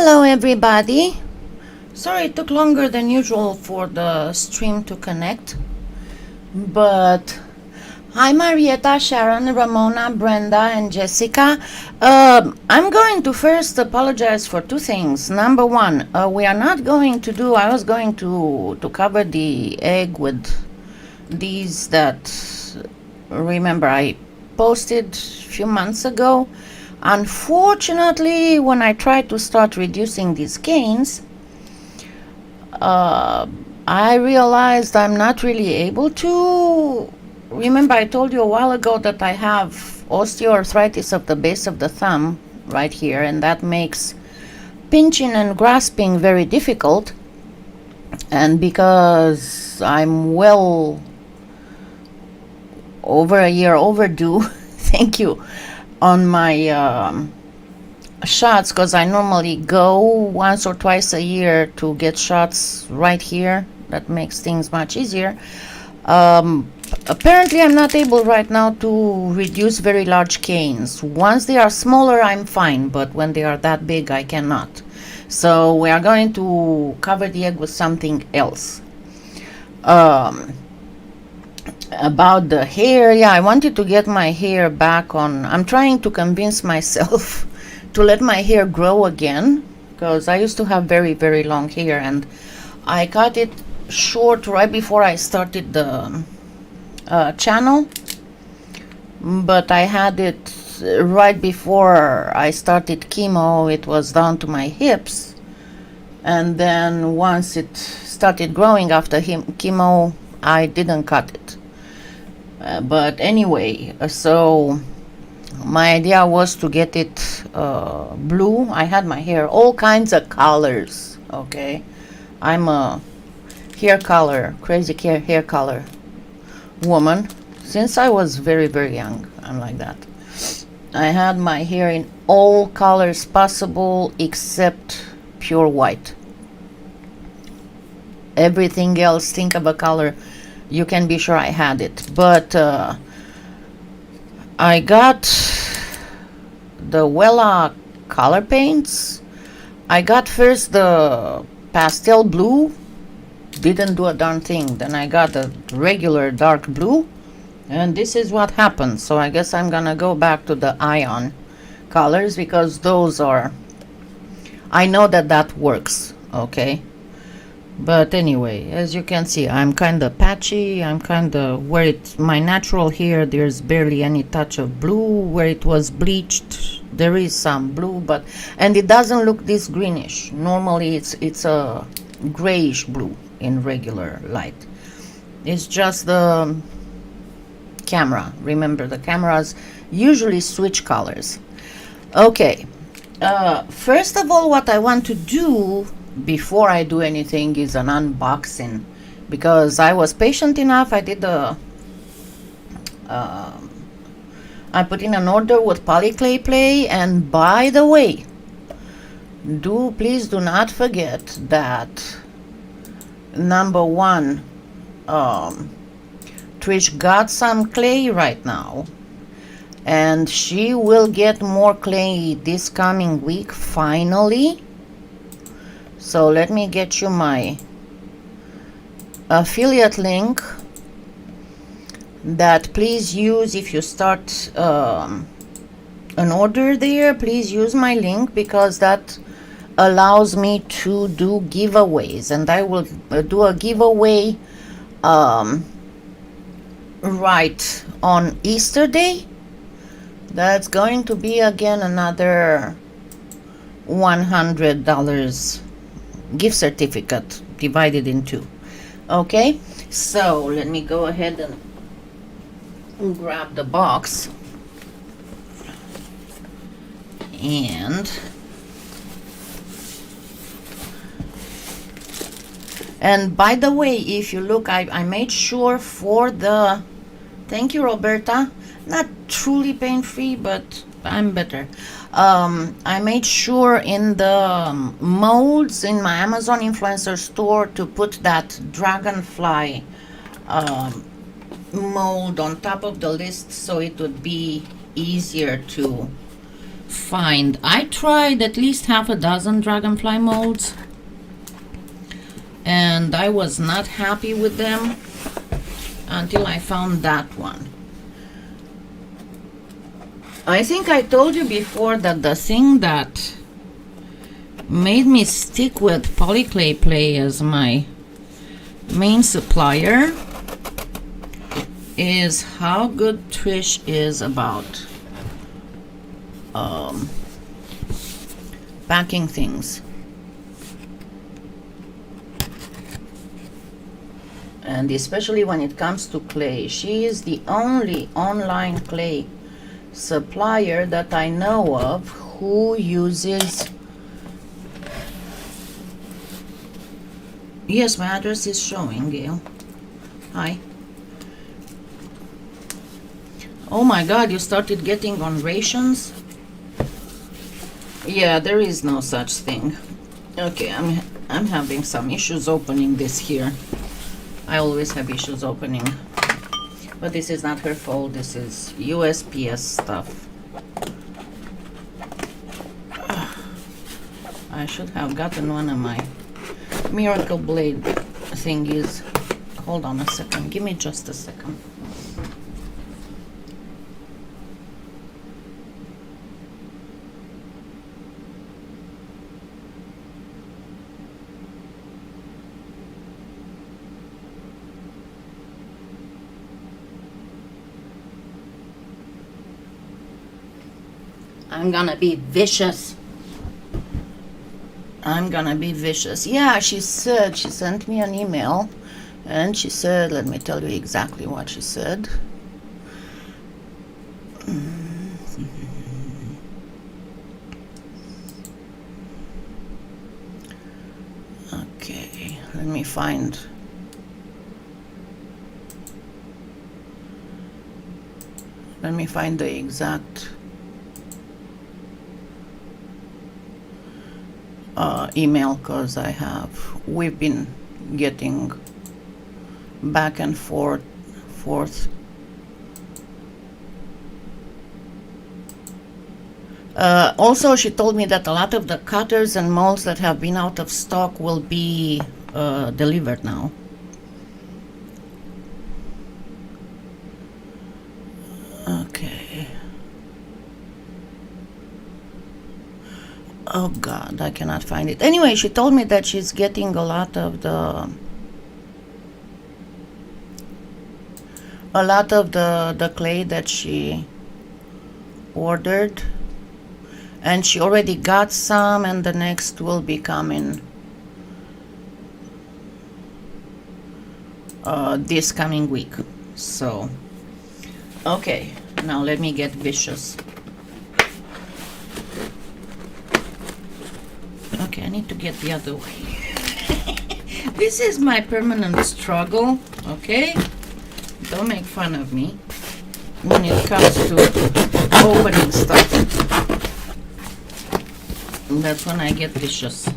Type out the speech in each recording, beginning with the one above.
Hello everybody. Sorry it took longer than usual for the stream to connect, but hi Marietta, Sharon, Ramona, Brenda and Jessica. I'm going to first apologize for two things. Number one, we are not going to do, I was going to cover the egg with these that, remember, I posted a few months ago. Unfortunately, when I tried to start reducing these gains, I realized I'm not really able to. Remember, I told you a while ago that I have osteoarthritis of the base of the thumb right here, and that makes pinching and grasping very difficult. And because I'm well over a year overdue, thank you, on my shots, because I normally go once or twice a year to get shots right here. That makes things much easier. Apparently I'm not able right now to reduce very large canes. Once they are smaller I'm fine, but when they are that big I cannot. So we are going to cover the egg with something else. About the hair, yeah, I wanted to get my hair back on. I'm trying to convince myself to let my hair grow again, because I used to have very, very long hair, and I cut it short right before I started the channel, but I had it right before I started chemo. It was down to my hips, and then once it started growing after chemo, I didn't cut it. But anyway, so my idea was to get it blue. I had my hair all kinds of colors, okay? I'm a hair color, crazy hair color woman. Since I was very, very young, I'm like that. I had my hair in all colors possible except pure white. Everything else, think of a color, you can be sure I had it. But I got the Wella color paints. I got first the pastel blue, didn't do a darn thing. Then I got the regular dark blue, and this is what happened. So I guess I'm gonna go back to the ion colors, because those are, I know that works, okay? But anyway, as you can see, I'm kind of patchy. I'm kind of, where it's my natural hair, there's barely any touch of blue. Where it was bleached, there is some blue, but, and it doesn't look this greenish. Normally it's a grayish blue in regular light. It's just the camera. Remember, the cameras usually switch colors. Okay, first of all, what I want to do before I do anything is an unboxing, because I was patient enough. I did I put in an order with PolyClay, and by the way, please do not forget that number one, Trish got some clay right now, and she will get more clay this coming week finally. So let me get you my affiliate link that please use if you start an order there. Please use my link, because that allows me to do giveaways, and I will do a giveaway right on Easter Day. That's going to be again another $100 gift certificate divided in two. Okay, so let me go ahead and grab the box, and by the way, if you look, I made sure for the, thank you Roberta, not truly pain-free, but I'm better. I made sure in the molds in my Amazon influencer store to put that dragonfly mold on top of the list, so it would be easier to find. I tried at least half a dozen dragonfly molds, and I was not happy with them until I found that one. I think I told you before that the thing that made me stick with PolyClay as my main supplier is how good Trish is about packing things. And especially when it comes to clay, she is the only online clay supplier that I know of who uses. Yes, my address is showing, Gail. Hi. Oh my God, you started getting on rations? Yeah, there is no such thing. Okay, I'm having some issues opening this here. I always have issues opening. But this is not her fault, this is USPS stuff. I should have gotten one of my Miracle Blade thingies. Hold on a second, give me just a second. I'm gonna be vicious. I'm gonna be vicious. Yeah, she said, she sent me an email and she said, let me tell you exactly what she said. Okay, let me find. Let me find the exact email, because we've been getting back and forth. Also, she told me that a lot of the cutters and molds that have been out of stock will be delivered now. Okay. Oh God, I cannot find it. Anyway, she told me that she's getting a lot of the clay that she ordered, and she already got some, and the next will be coming this coming week. So, okay, now let me get vicious. Okay, I need to get the other way. This is my permanent struggle, okay? Don't make fun of me when it comes to opening stuff. That's when I get vicious.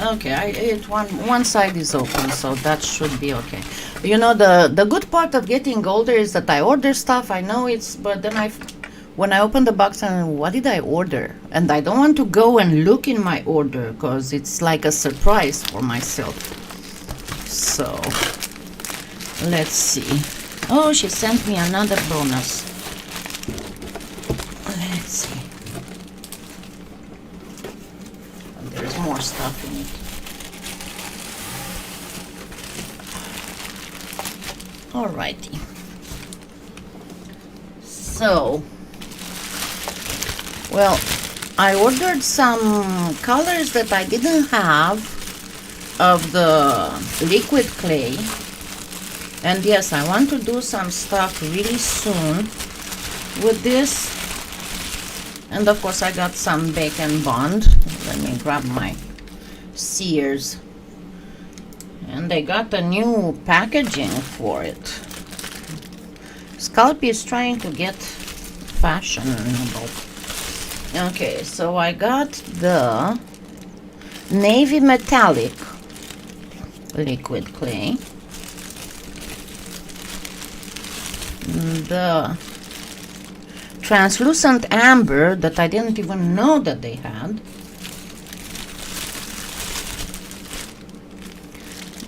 Okay, one side is open, so that should be okay. You know, the good part of getting older is that I order stuff, I know but then when I open the box, and what did I order? And I don't want to go and look in my order because it's like a surprise for myself. So, let's see. Oh, she sent me another bonus. Let's see. There's more stuff in it. Alrighty. So, well, I ordered some colors that I didn't have of the liquid clay. And yes, I want to do some stuff really soon with this. And of course I got some Bake and Bond. Let me grab my Sears. And they got a new packaging for it. Scalpy is trying to get fashionable. Okay, so I got the navy metallic liquid clay, translucent amber that I didn't even know that they had.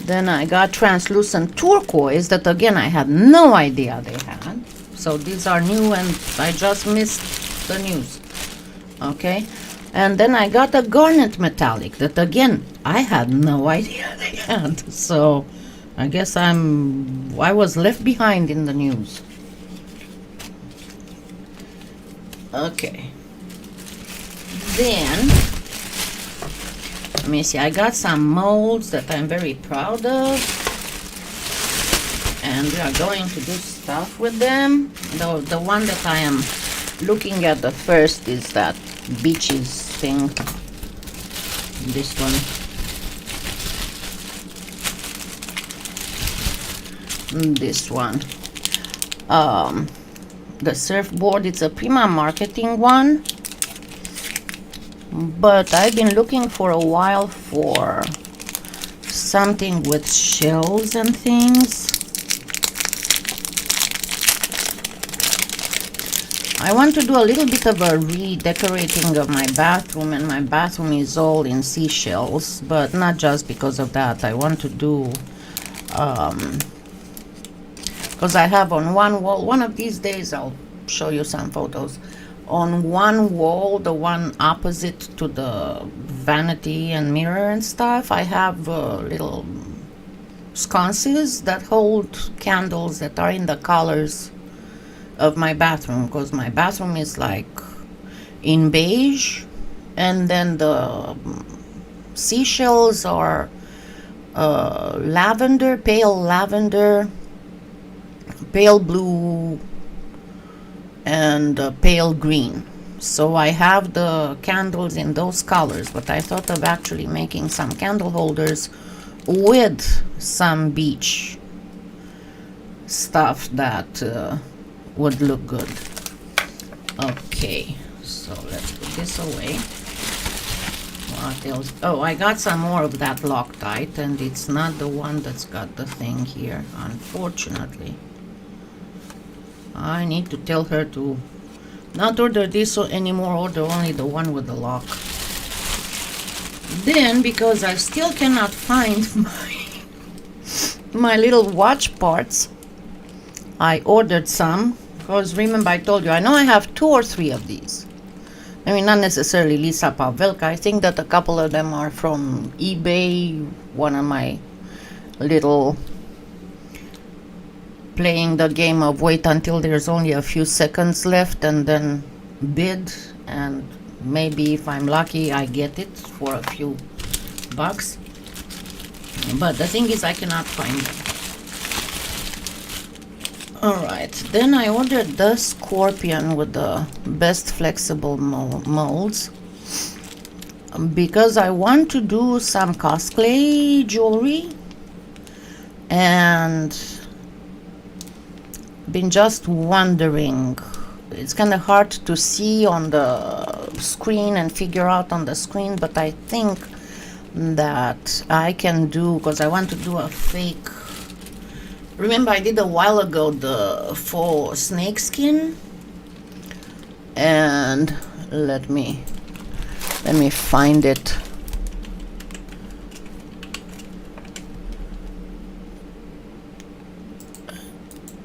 Then I got translucent turquoise that again I had no idea they had. So these are new and I just missed the news. Okay. And then I got a garnet metallic that again I had no idea they had. So I guess I was left behind in the news. Okay. Then let me see, I got some molds that I'm very proud of, and we are going to do stuff with them. The one that I am looking at the first is that beaches thing. This one. This one. The surfboard, it's a Prima marketing one. But I've been looking for a while for something with shells and things. I want to do a little bit of a redecorating of my bathroom, and my bathroom is all in seashells, but not just because of that. I want to do because I have on one wall, one of these days I'll show you some photos. On one wall, the one opposite to the vanity and mirror and stuff, I have little sconces that hold candles that are in the colors of my bathroom, because my bathroom is like in beige, and then the seashells are lavender, pale blue, and pale green. So I have the candles in those colors, but I thought of actually making some candle holders with some beach stuff that would look good. Okay, so let's put this away. What else? Oh, I got some more of that Loctite, and it's not the one that's got the thing here, unfortunately. I need to tell her to not order this anymore, order only the one with the lock. Then, because I still cannot find my little watch parts, I ordered some, because remember I told you, I know I have 2 or 3 of these. I mean, not necessarily Lisa Pavelka. I think that a couple of them are from eBay, one of my little playing the game of wait until there's only a few seconds left and then bid, and maybe if I'm lucky I get it for a few bucks. But the thing is I cannot find them. Alright, then I ordered the Scorpion with the best flexible molds because I want to do some cosplay jewelry, and been just wondering, it's kind of hard to see on the screen and figure out on the screen, but I think that I can do, because I want to do a fake. Remember I did a while ago the faux snake skin, and let me find it.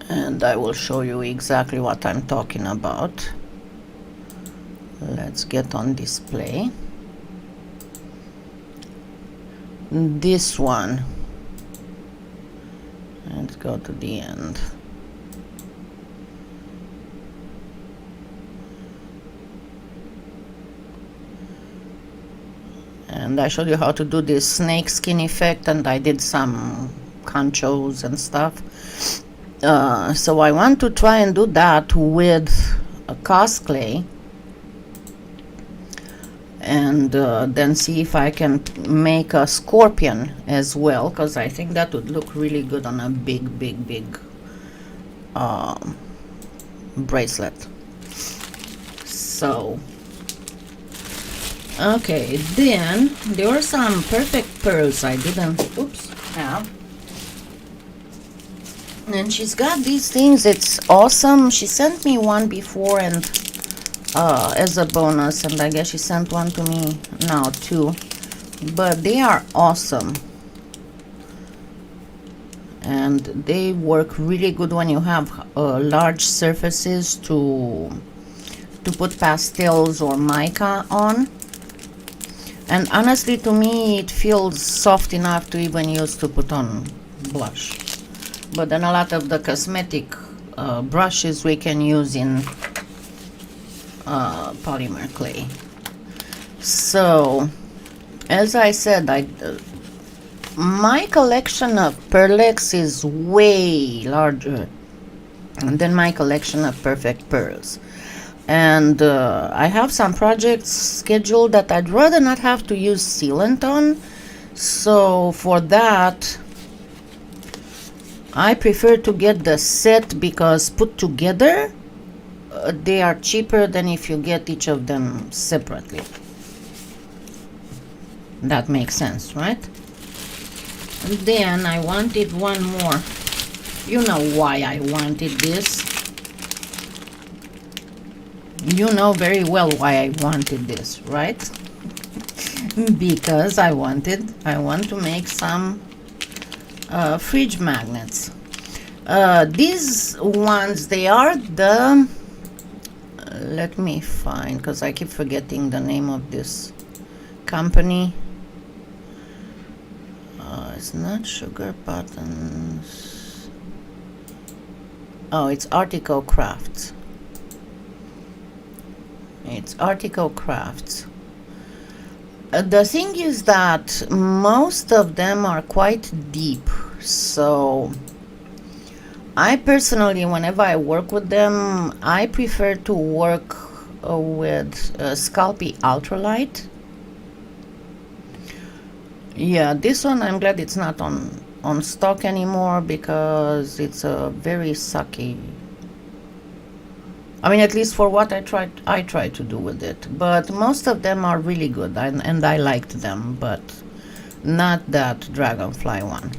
And I will show you exactly what I'm talking about. Let's get on display. This one. Let's go to the end. And I showed you how to do this snake skin effect, and I did some conchos and stuff. So I want to try and do that with a Cosplay, and then see if I can make a Scorpion as well, because I think that would look really good on a big bracelet. So okay, then there were some perfect pearls I didn't have. And she's got these things. It's awesome. She sent me one before and as a bonus, and I guess she sent one to me now too. But they are awesome. And they work really good when you have large surfaces to put pastels or mica on. And honestly, to me, it feels soft enough to even use to put on blush. But then a lot of the cosmetic brushes we can use in polymer clay. So, as I said, my collection of Pearlex is way larger than my collection of perfect pearls. And I have some projects scheduled that I'd rather not have to use sealant on. So for that, I prefer to get the set, because put together, they are cheaper than if you get each of them separately. That makes sense, right? And then I wanted one more. You know why I wanted this. You know very well why I wanted this, right? Because I want to make some fridge magnets. These ones, they are the let me find, because I keep forgetting the name of this company. It's not Sugar Buttons. Oh, it's Article Crafts. It's Article Crafts. The thing is that most of them are quite deep, so I personally, whenever I work with them, I prefer to work with Sculpey Ultralight. Yeah, this one I'm glad it's not on stock anymore, because it's a very sucky. I mean, at least for what I try to do with it. But most of them are really good, and I liked them, but not that Dragonfly one.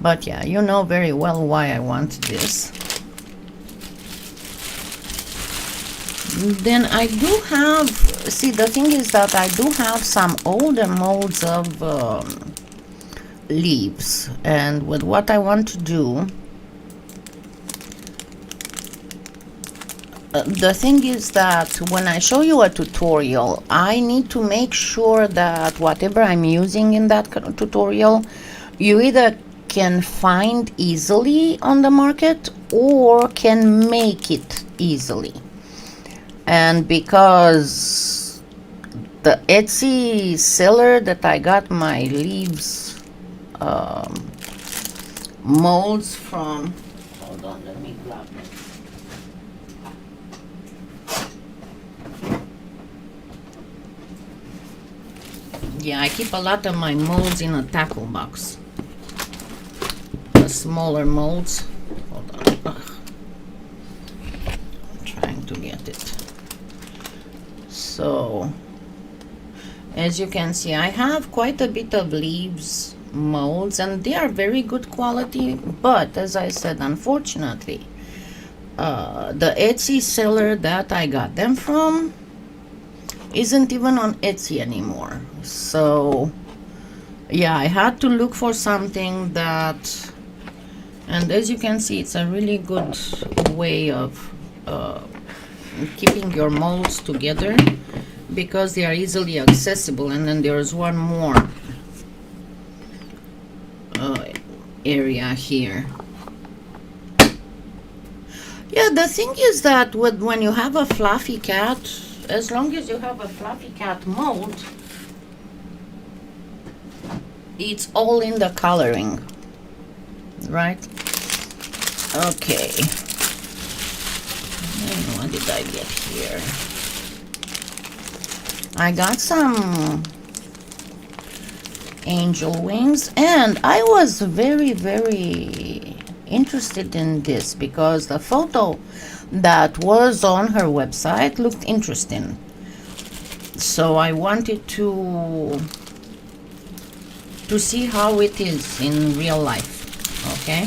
But yeah, you know very well why I want this. Then I do have, see, the thing is that I do have some older molds of leaves, and with what I want to do, the thing is that when I show you a tutorial, I need to make sure that whatever I'm using in that tutorial, you either can find easily on the market or can make it easily. And because the Etsy seller that I got my leaves molds from, hold on, let me grab it. Yeah, I keep a lot of my molds in a tackle box. The smaller molds. Hold on. Ugh. I'm trying to get it. So, as you can see, I have quite a bit of leaves molds, and they are very good quality. But as I said, unfortunately, the Etsy seller that I got them from isn't even on Etsy anymore. So yeah, I had to look for something that, and as you can see, it's a really good way of keeping your molds together, because they are easily accessible. And then there's one more area here. Yeah, the thing is that when you have a fluffy cat, as long as you have a fluffy cat mold, it's all in the coloring, right? Okay. And what did I get here? I got some angel wings, and I was very, very interested in this because the photo that was on her website looked interesting. So I wanted to see how it is in real life. Okay.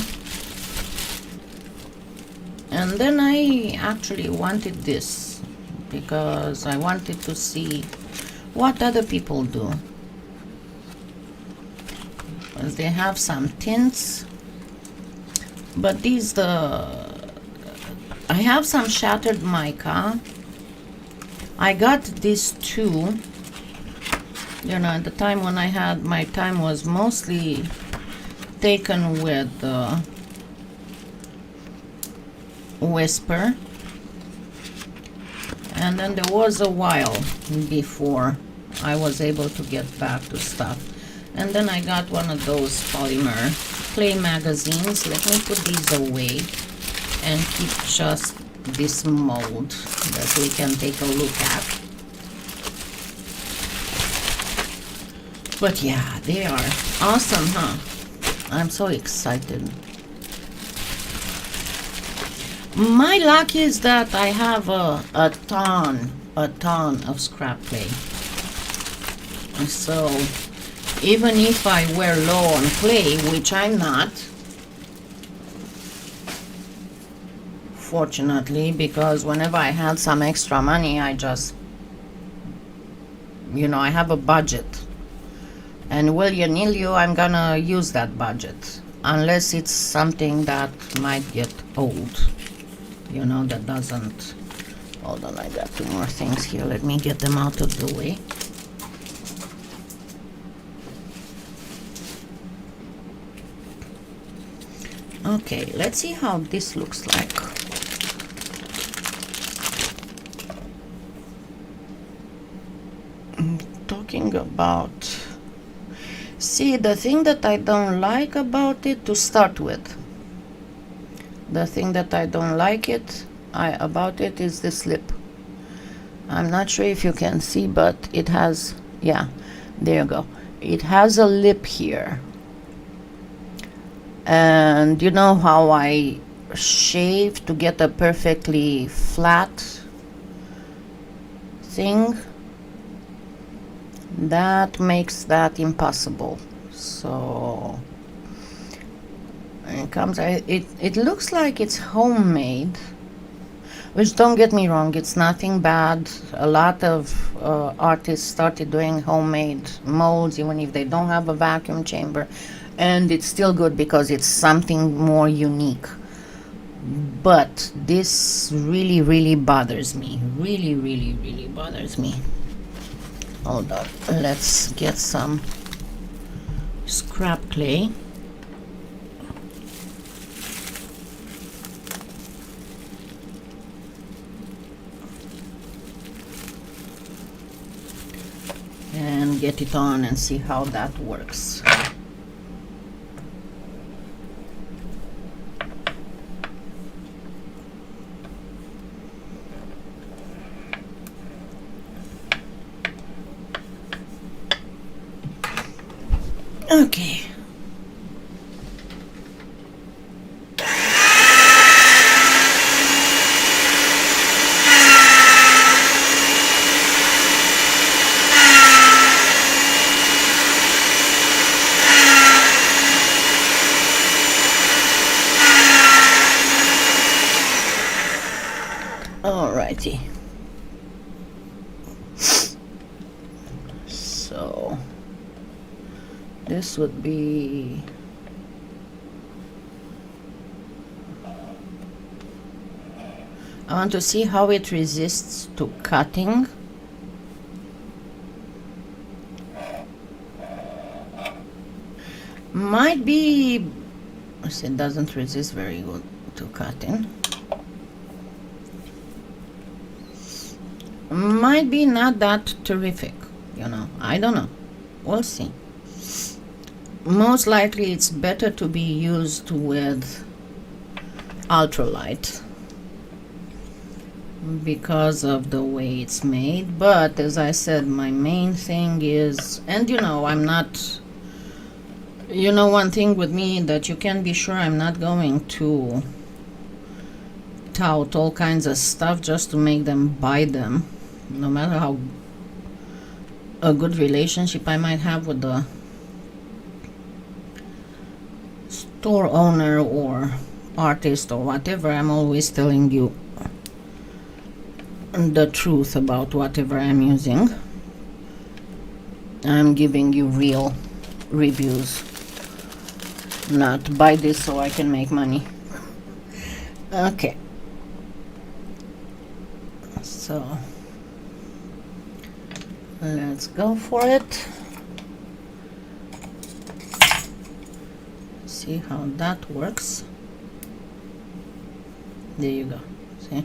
And then I actually wanted this because I wanted to see what other people do. Because they have some tints, but these I have some shattered mica. I got these two, you know, at the time when I had, my time was mostly taken with Whisper, and then there was a while before I was able to get back to stuff. And then I got one of those polymer clay magazines. Let me put these away and keep just this mold that we can take a look at. But yeah, they are awesome, huh? I'm so excited. My luck is that I have a ton of scrap clay. So even if I were low on clay, which I'm not, fortunately, because whenever I had some extra money, I just, you know, I have a budget. And will you nil you, I'm gonna use that budget. Unless it's something that might get old. You know, that doesn't... Hold on, I got two more things here. Let me get them out of the way. Okay, let's see how this looks like. I'm talking about... See, the thing that I don't like about it, to start with, the thing that I don't like about it is this lip. I'm not sure if you can see, but it has, yeah, there you go. It has a lip here. And you know how I shave to get a perfectly flat thing? That makes that impossible. So it comes, it looks like it's homemade, which, don't get me wrong, it's nothing bad. A lot of artists started doing homemade molds even if they don't have a vacuum chamber, and it's still good because it's something more unique. But this really bothers me. Really bothers me. Hold on, let's get some scrap clay. And get it on and see how that works. Okay. Alrighty. So this would be I want to see how it resists to cutting. Might be, it doesn't resist very good to cutting. Might be not that terrific, you know, I don't know, we'll see. Most likely it's better to be used with ultralight because of the way it's made. But as I said, my main thing is, and you know, I'm not, you know, one thing with me that you can be sure I'm not going to tout all kinds of stuff just to make them buy them, no matter how a good relationship I might have with the store owner or artist or whatever, I'm always telling you the truth about whatever I'm using. I'm giving you real reviews, not buy this so I can make money. Okay, so let's go for it. See how that works. There you go. See?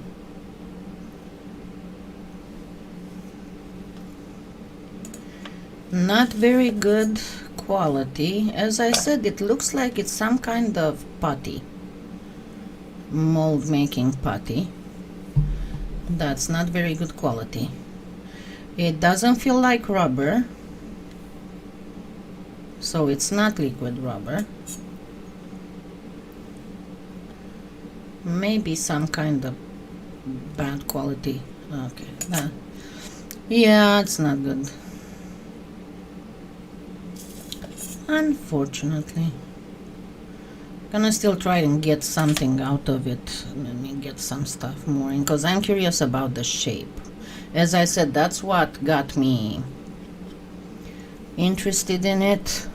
Not very good quality. As I said, it looks like it's some kind of putty, mold making putty. That's not very good quality. It doesn't feel like rubber, so it's not liquid rubber. Maybe some kind of bad quality. Okay, yeah, it's not good, unfortunately. Gonna still try and get something out of it. Let me get some stuff more in, because I'm curious about the shape. As I said, that's what got me interested in it.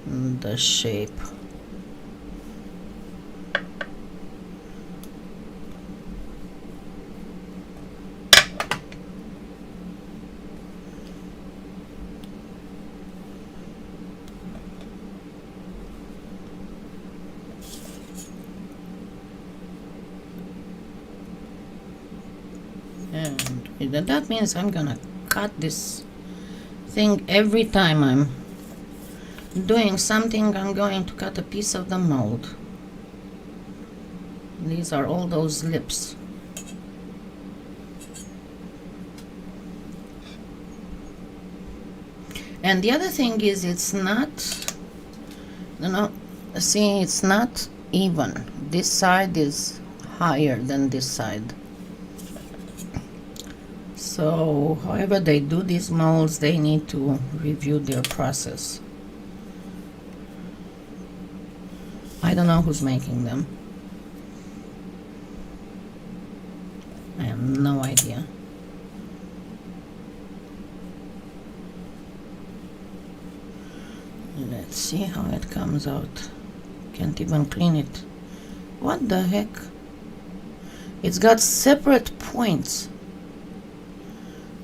The shape. And that means I'm gonna cut this thing every time I'm doing something. I'm going to cut a piece of the mold. These are all those lips. And the other thing is, it's not, see, it's not even. This side is higher than this side. So, however they do these molds, they need to review their process. I don't know who's making them. I have no idea. Let's see how it comes out. Can't even clean it. What the heck? It's got separate points.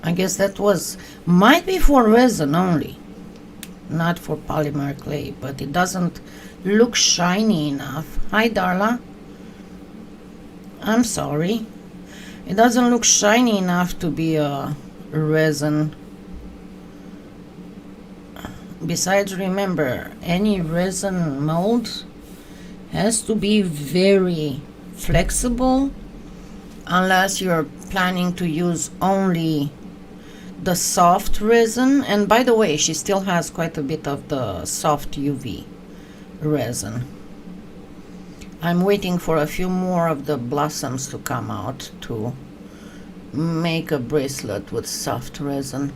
I guess that might be for resin only, not for polymer clay, but it doesn't look shiny enough. Hi, Darla. I'm sorry. It doesn't look shiny enough to be a resin. Besides, remember, any resin mold has to be very flexible, unless you're planning to use only the soft resin. And by the way, she still has quite a bit of the soft UV resin. I'm waiting for a few more of the blossoms to come out to make a bracelet with soft resin.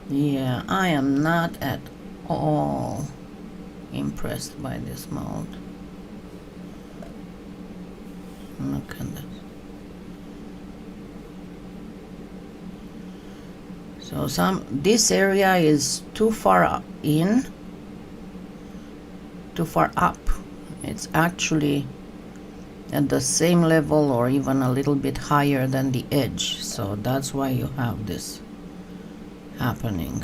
Yeah, I am not at all impressed by this mold. Look at this. So this area is too far in, too far up. It's actually at the same level or even a little bit higher than the edge. So that's why you have this happening.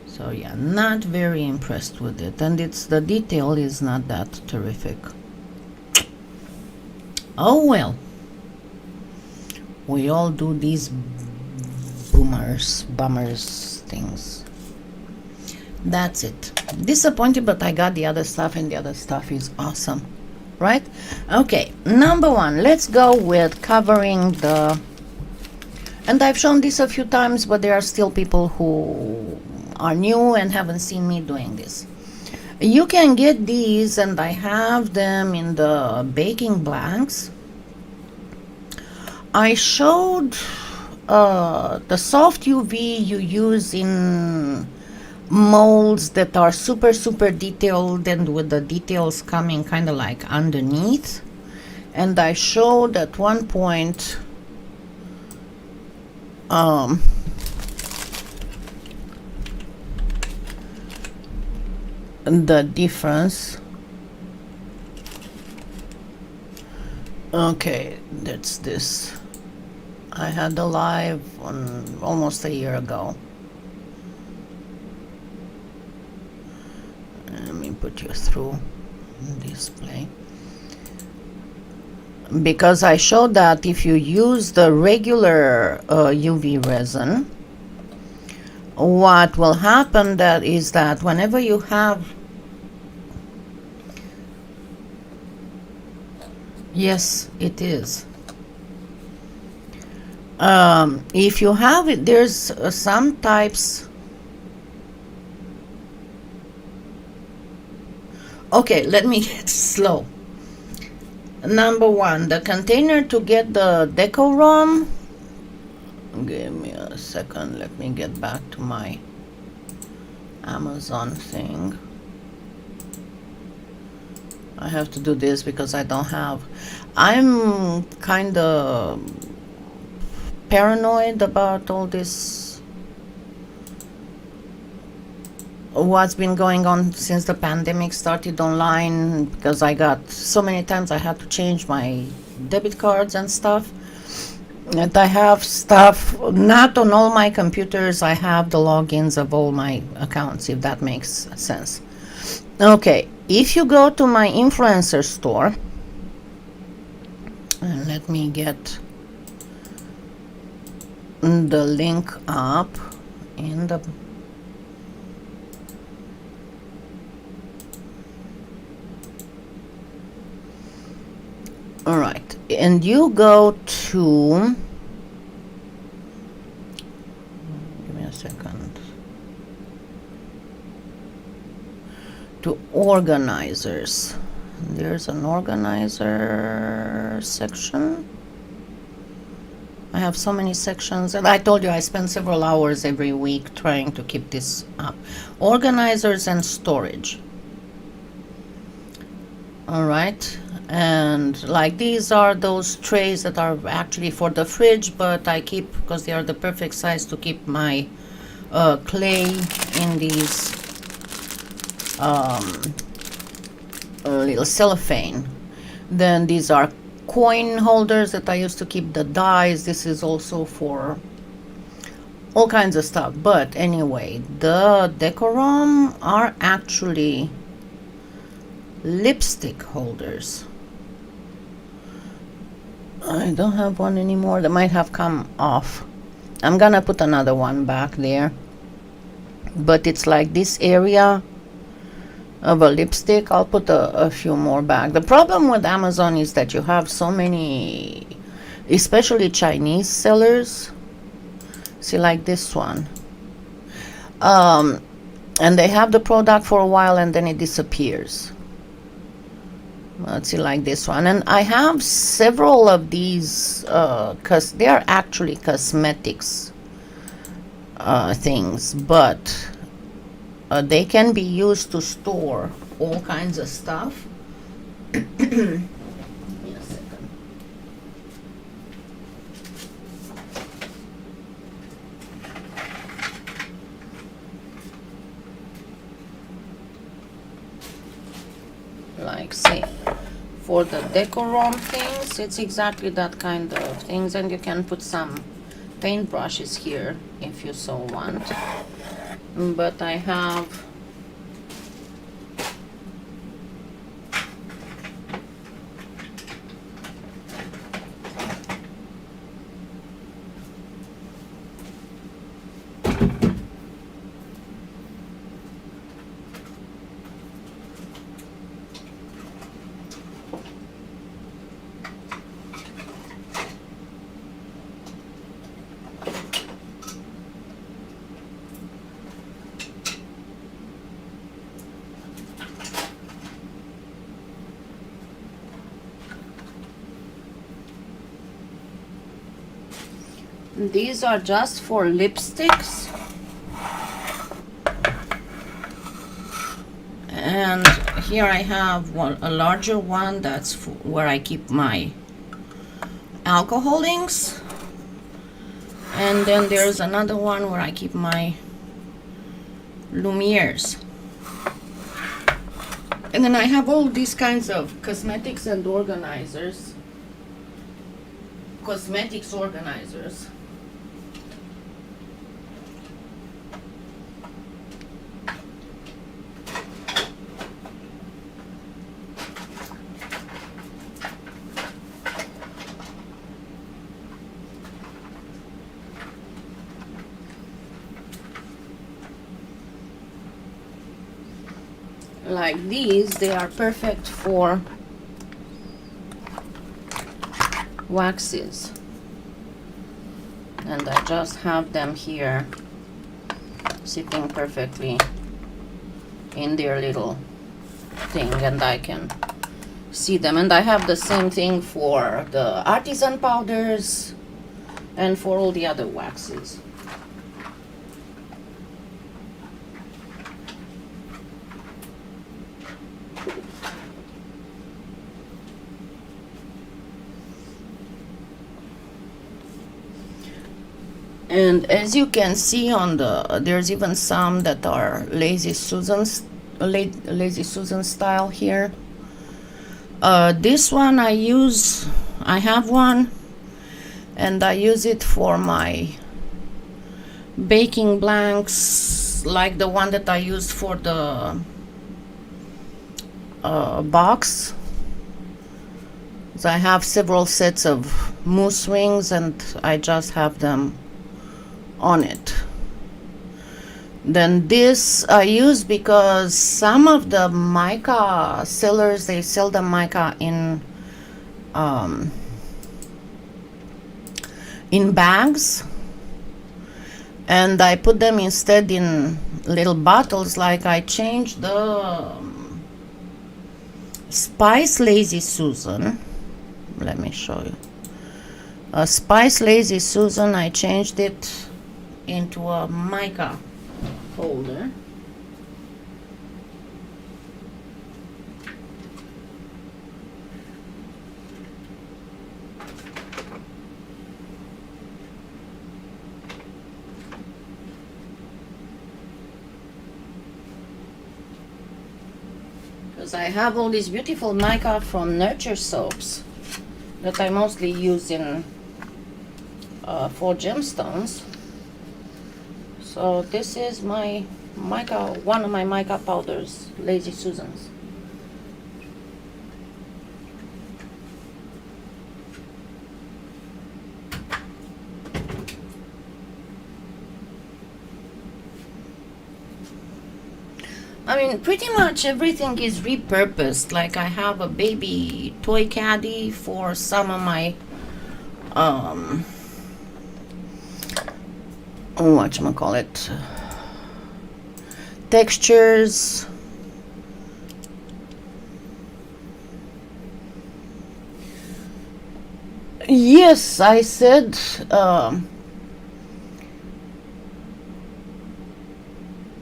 So yeah, not very impressed with it. And the detail is not that terrific. Oh well. We all do these bummers things. That's it. Disappointed, but I got the other stuff, and the other stuff is awesome, right? Okay, number one, let's go with covering the, and I've shown this a few times, but there are still people who are new and haven't seen me doing this. You can get these, and I have them in the baking blanks. I showed the soft UV you use in molds that are super super detailed and with the details coming kind of like underneath. And I showed at one point the difference. Okay, that's this. I had the live on almost a year ago. Let me put you through display. Because I showed that if you use the regular UV resin, what will happen that is that whenever you have, yes, it is. If you have it, there's some types. Okay, let me get slow. Number one, the container to get the decorum. Give me a second. Let me get back to my Amazon thing. I have to do this because I don't have. I'm kind of paranoid about all this. What's been going on since the pandemic started online, because I got so many times I had to change my debit cards and stuff. And I have stuff not on all my computers. I have the logins of all my accounts, if that makes sense. Okay, if you go to my influencer store, and let me get the link up in the all right, and you go to, give me a second, to organizers. There's an organizer section. I have so many sections, and I told you I spend several hours every week trying to keep this up. Organizers and storage. All right. And like these are those trays that are actually for the fridge, but I keep, because they are the perfect size to keep my clay in these little cellophane. Then these are coin holders that I used to keep the dies. This is also for all kinds of stuff. But anyway, the decorum are actually lipstick holders. I don't have one anymore. They might have come off. I'm gonna put another one back there. But it's like this area of a lipstick. I'll put a few more back. The problem with Amazon is that you have so many, especially Chinese sellers. See, like this one. And they have the product for a while and then it disappears. Let's see, like this one. And I have several of these because they are actually cosmetics things, but they can be used to store all kinds of stuff. Give me a second. Like, see, for the decorum things, it's exactly that kind of things, and you can put some paintbrushes here if you so want. But I have These are just for lipsticks. And here I have a larger one that's where I keep my alcohol inks. And then there's another one where I keep my Lumieres. And then I have all these kinds of cosmetics and organizers. Cosmetics organizers. Like these, they are perfect for waxes, and I just have them here sitting perfectly in their little thing, and I can see them. And I have the same thing for the artisan powders and for all the other waxes. And as you can see on there's even some that are Lazy Susan style here. This one I have one, and I use it for my baking blanks, like the one that I used for the box. So I have several sets of moose rings, and I just have them on it. Then this I use because some of the mica sellers, they sell the mica in bags, and I put them instead in little bottles. Like I changed the Spice Lazy Susan. Let me show you. A Spice Lazy Susan, I changed it into a mica holder. Because I have all these beautiful mica from Nurture soaps that I mostly use in for gemstones. So this is my mica, one of my mica powders, Lazy Susans. I mean, pretty much everything is repurposed. Like I have a baby toy caddy for some of my whatchamacallit, textures. Yes, I said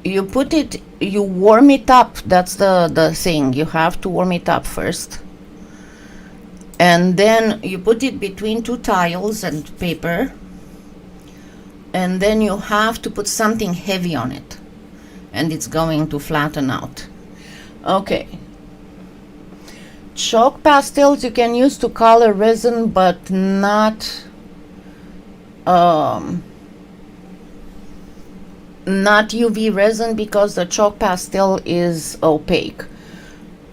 you put it, you warm it up. That's the thing. You have to warm it up first, and then you put it between two tiles and paper, and then you have to put something heavy on it, and it's going to flatten out. Okay. Chalk pastels you can use to color resin, but not UV resin, because the chalk pastel is opaque.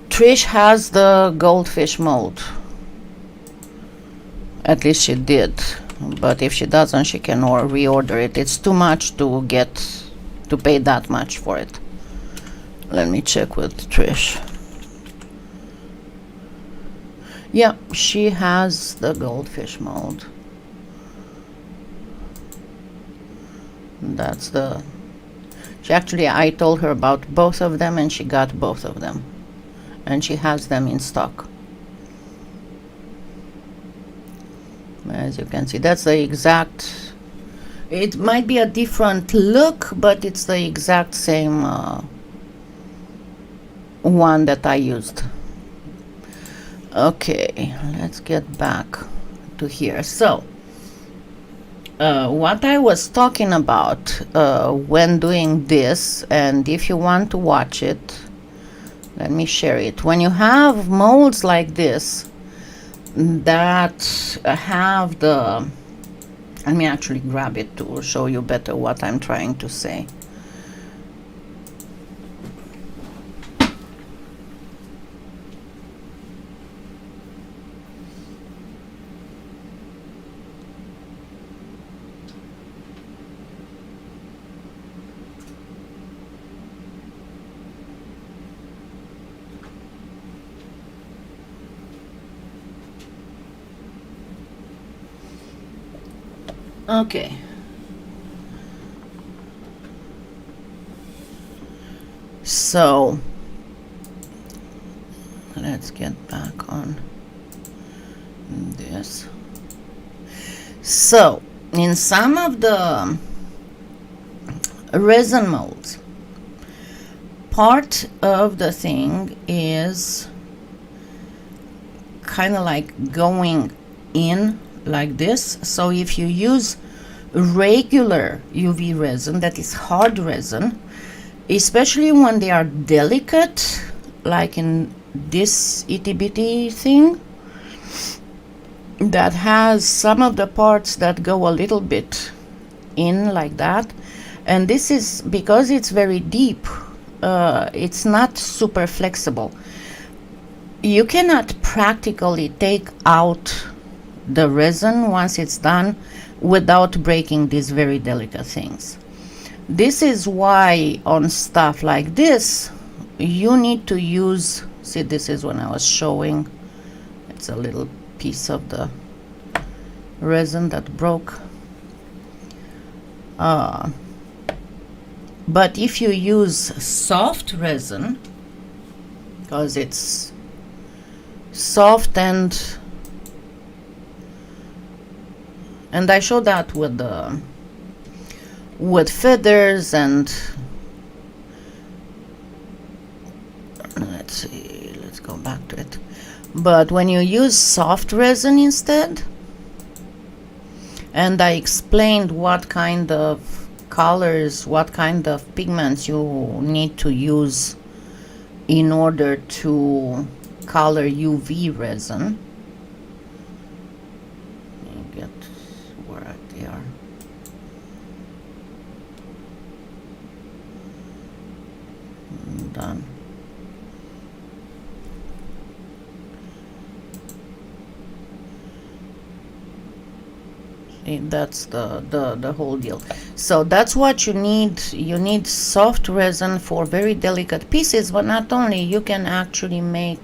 Trish has the goldfish mold. At least she did. But if she doesn't, she can reorder it. It's too much to pay that much for it. Let me check with Trish. Yeah, she has the goldfish mold. That's the... I told her about both of them, and she got both of them. And she has them in stock. As you can see, that's the exact It might be a different look, but it's the exact same one that I used. Okay, let's get back to here. So what I was talking about when doing this, and if you want to watch it, let me share it. When you have molds like this that have the, let me actually grab it to show you better what I'm trying to say. Okay. So let's get back on this. So in some of the resin molds, part of the thing is kind of like going in like this. So if you use regular UV resin, that is hard resin, especially when they are delicate, like in this itty bitty thing that has some of the parts that go a little bit in like that, and this is because it's very deep, it's not super flexible. You cannot practically take out the resin once it's done without breaking these very delicate things. This is why on stuff like this you need to use, see, this is when I was showing, it's a little piece of the resin that broke. But if you use soft resin, because it's soft, and I show that with the feathers, and let's see, let's go back to it. But when you use soft resin instead, and I explained what kind of colors, what kind of pigments you need to use in order to color UV resin. Let me get where they are. Done. That's the whole deal. So that's what you need. You need soft resin for very delicate pieces, but not only, you can actually make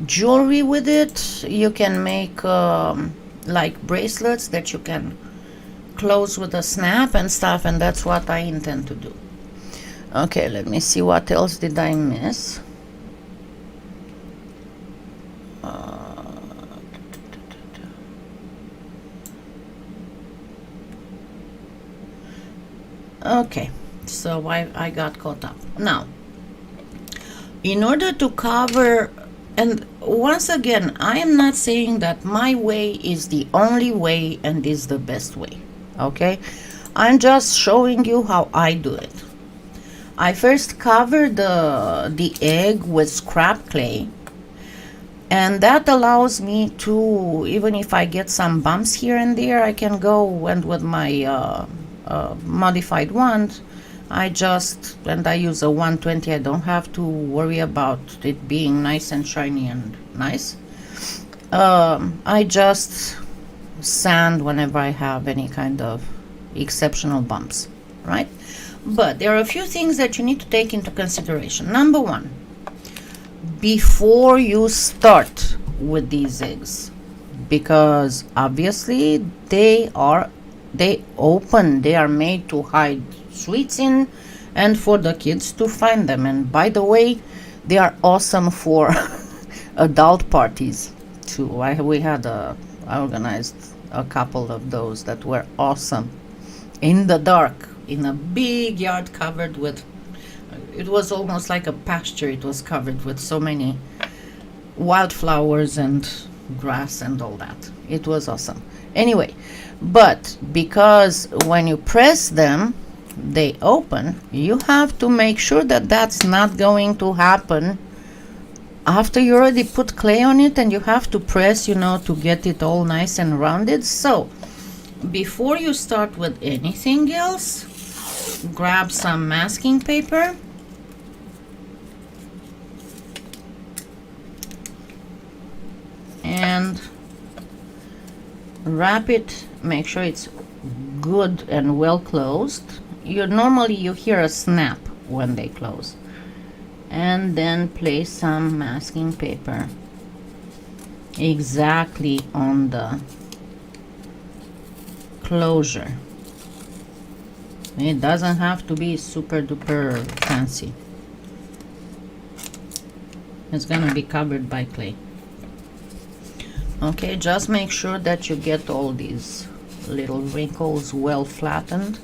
jewelry with it. You can make like bracelets that you can close with a snap and stuff, and that's what I intend to do. Okay, let me see, what else did I miss? Okay, so I got caught up. Now, in order to cover, and once again, I am not saying that my way is the only way and is the best way, okay? I'm just showing you how I do it. I first cover the egg with scrap clay, and that allows me to, even if I get some bumps here and there, I can go and with my modified wand, I use a 120. I don't have to worry about it being nice and shiny and nice. I just sand whenever I have any kind of exceptional bumps, right? But there are a few things that you need to take into consideration. Number one, before you start with these eggs, because obviously they are made to hide sweets in and for the kids to find them. And by the way, they are awesome for adult parties too. I organized a couple of those that were awesome. in the dark, in a big yard covered with, it was almost like a pasture. It was covered with so many wildflowers and grass and all that. It was awesome. Anyway, but because when you press them, they open, you have to make sure that that's not going to happen after you already put clay on it, and you have to press, to get it all nice and rounded. So before you start with anything else, grab some masking paper and wrap it. Make sure it's good and well closed. Normally you hear a snap when they close. And then place some masking paper exactly on the closure. It doesn't have to be super duper fancy. It's gonna be covered by clay. Okay, just make sure that you get all these little wrinkles well flattened.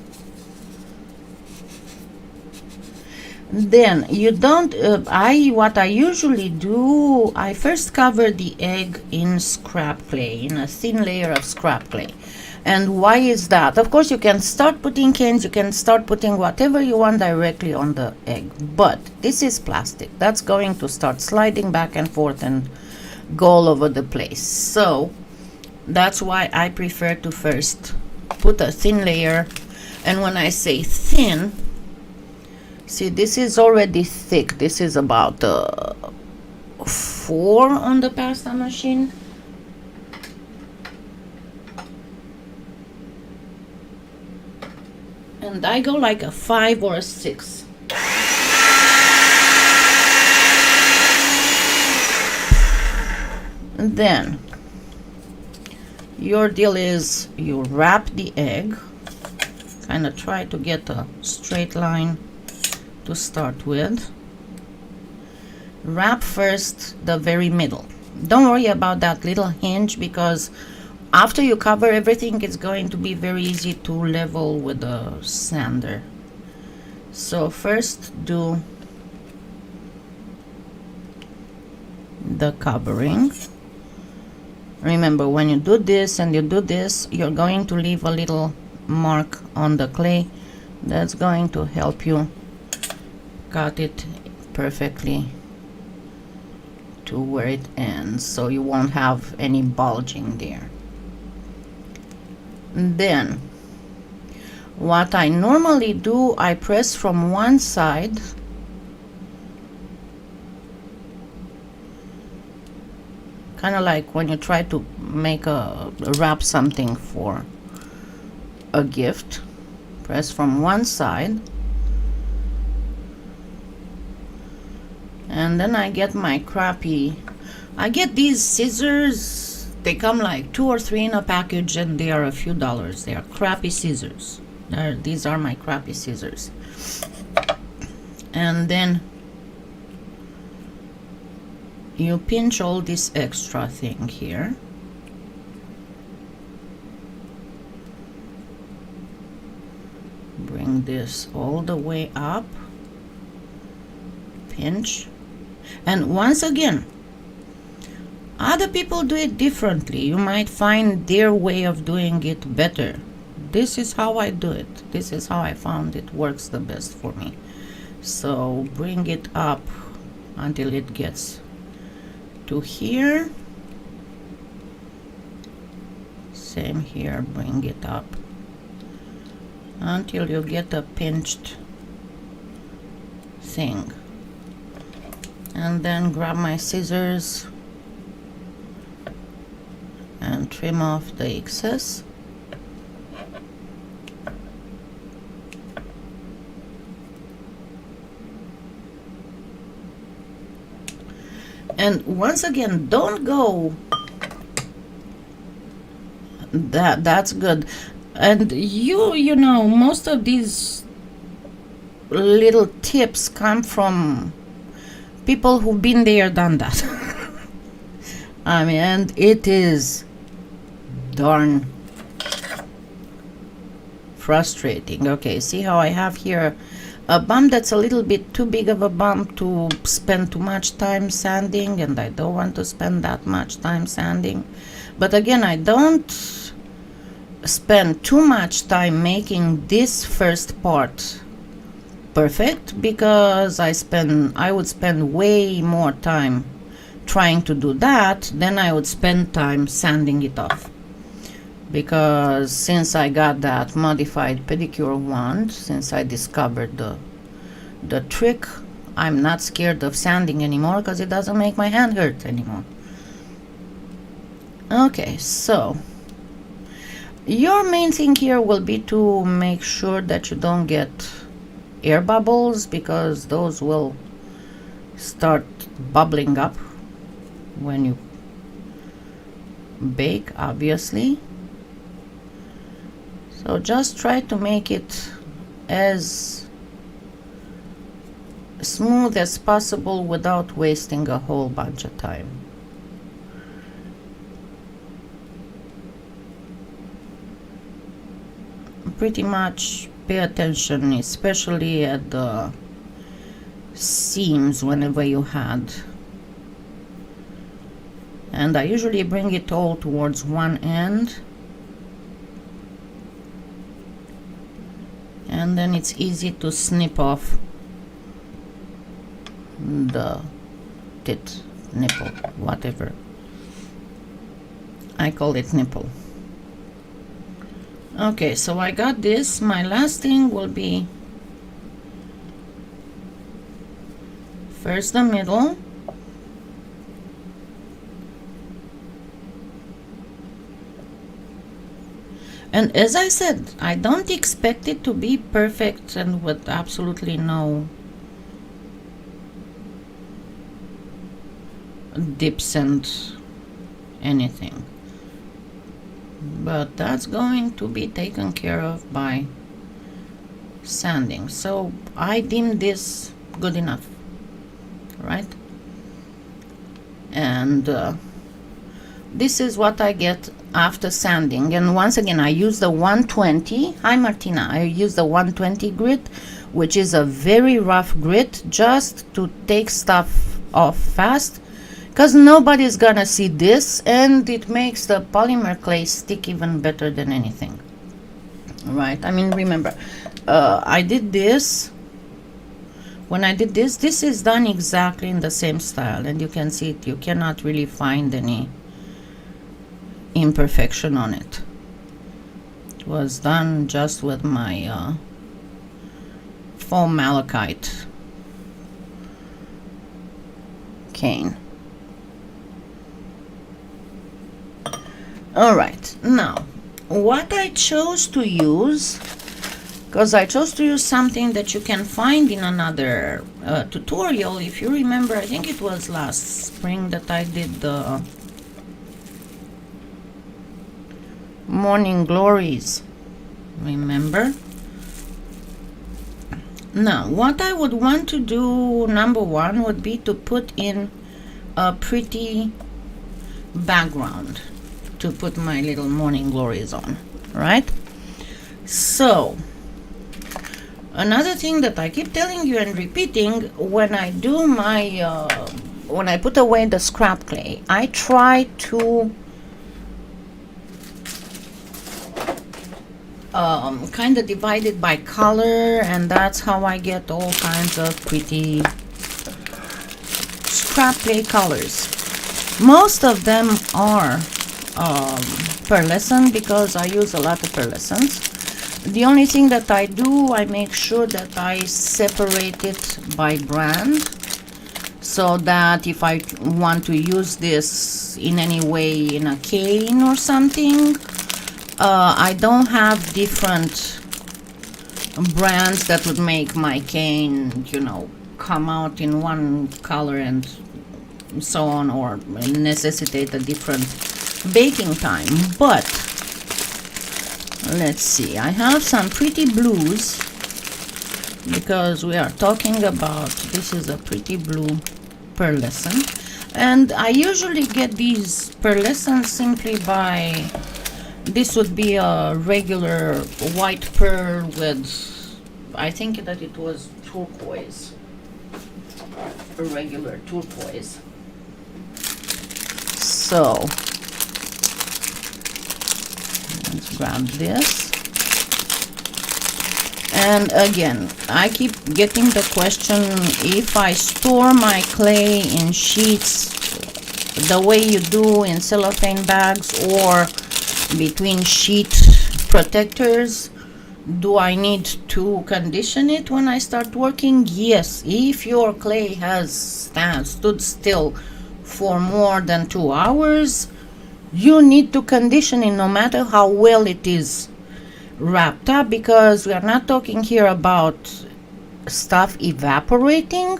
Then you don't, what I usually do, I first cover the egg in scrap clay, in a thin layer of scrap clay. And why is that? Of course, you can start putting cans, you can start putting whatever you want directly on the egg. But this is plastic. That's going to start sliding back and forth and go all over the place. So that's why I prefer to first put a thin layer. And when I say thin, see, this is already thick. This is about 4 on the pasta machine. And I go like a 5 or a 6. And then your deal is you wrap the egg, kind of try to get a straight line to start with. Wrap first the very middle. Don't worry about that little hinge, because after you cover everything, it's going to be very easy to level with a sander. So first do the covering. Remember, when you do this and you do this, you're going to leave a little mark on the clay. That's going to help you cut it perfectly to where it ends, so you won't have any bulging there. Then what I normally do, I press from one side kind of like when you try to make wrap something for a gift. Press from one side, and then I get my crappy, I get these scissors. They come like 2 or 3 in a package, and they are a few dollars. They are crappy scissors. These are my crappy scissors. And then you pinch all this extra thing here. Bring this all the way up. Pinch. And once again, other people do it differently. You might find their way of doing it better. This is how I do it. This is how I found it works the best for me. So bring it up until it gets to here. Same here, bring it up until you get a pinched thing. And then grab my scissors and trim off the excess. And once again, don't go, that's good. And you know, most of these little tips come from people who've been there, done that. I mean, and it is darn frustrating. Okay, see how I have here a bump that's a little bit too big of a bump to spend too much time sanding, and I don't want to spend that much time sanding. But again, I don't spend too much time making this first part perfect, because I would spend way more time trying to do that than I would spend time sanding it off. Because since I got that modified pedicure wand, since I discovered the trick, I'm not scared of sanding anymore, because it doesn't make my hand hurt anymore. Okay, so your main thing here will be to make sure that you don't get air bubbles, because those will start bubbling up when you bake, obviously. So just try to make it as smooth as possible without wasting a whole bunch of time. Pretty much pay attention, especially at the seams whenever you had. And I usually bring it all towards one end, and then it's easy to snip off the tit, nipple, whatever. I call it nipple. Okay, so I got this. My last thing will be first the middle, and as I said, I don't expect it to be perfect and with absolutely no dips and anything, but that's going to be taken care of by sanding. So I deem this good enough, right? And this is what I get after sanding. And once again, I use the 120. Hi Martina. I use the 120 grit, which is a very rough grit, just to take stuff off fast, because nobody's gonna see this, and it makes the polymer clay stick even better than anything, right? I mean, remember, I did this. When I did this, this is done exactly in the same style, and you can see it. You cannot really find any imperfection on it. It was done just with my foam malachite cane. All right, now what I chose to use, because I chose to use something that you can find in another tutorial. If you remember, I think it was last spring that I did the Morning Glories, remember? Now what I would want to do, number one, would be to put in a pretty background to put my little Morning Glories on, right? So another thing that I keep telling you and repeating, when I do my when I put away the scrap clay, I try to kind of divide it by color, and that's how I get all kinds of pretty scrap clay colors. Most of them are pearlescent, because I use a lot of pearlescents. The only thing that I do, I make sure that I separate it by brand, so that if I want to use this in any way in a cane or something, I don't have different brands that would make my cane, you know, come out in one color and so on, or necessitate a different baking time. But let's see, I have some pretty blues, because we are talking about, this is a pretty blue pearlescent, and I usually get these pearlescents simply by This would be a regular white pearl with, I think that it was turquoise, a regular turquoise. So let's grab this. And again, I keep getting the question if I store my clay in sheets the way you do in cellophane bags or between sheet protectors, do I need to condition it when I start working? Yes, if your clay has stood still for more than 2 hours, you need to condition it no matter how well it is wrapped up, because we are not talking here about stuff evaporating.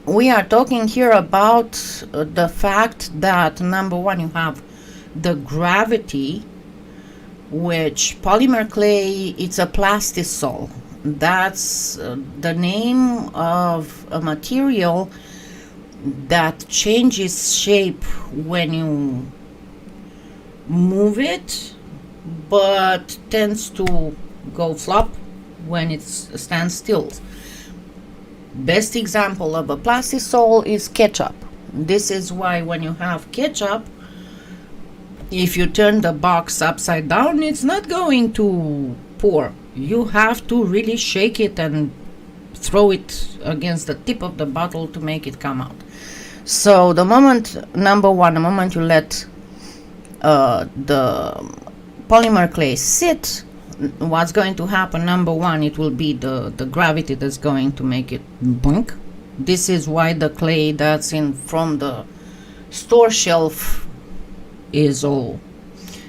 We are talking here about the fact that, number one, you have the gravity, which polymer clay, it's a plastisol. That's the name of a material that changes shape when you move it, but tends to go flop when it stands still. Best example of a plastisol is ketchup. This is why when you have ketchup, if you turn the box upside down, it's not going to pour. You have to really shake it and throw it against the tip of the bottle to make it come out. So the moment, number one, the moment you let the polymer clay sit, what's going to happen, number one, it will be the gravity that's going to make it boink. This is why the clay that's in from the store shelf is all.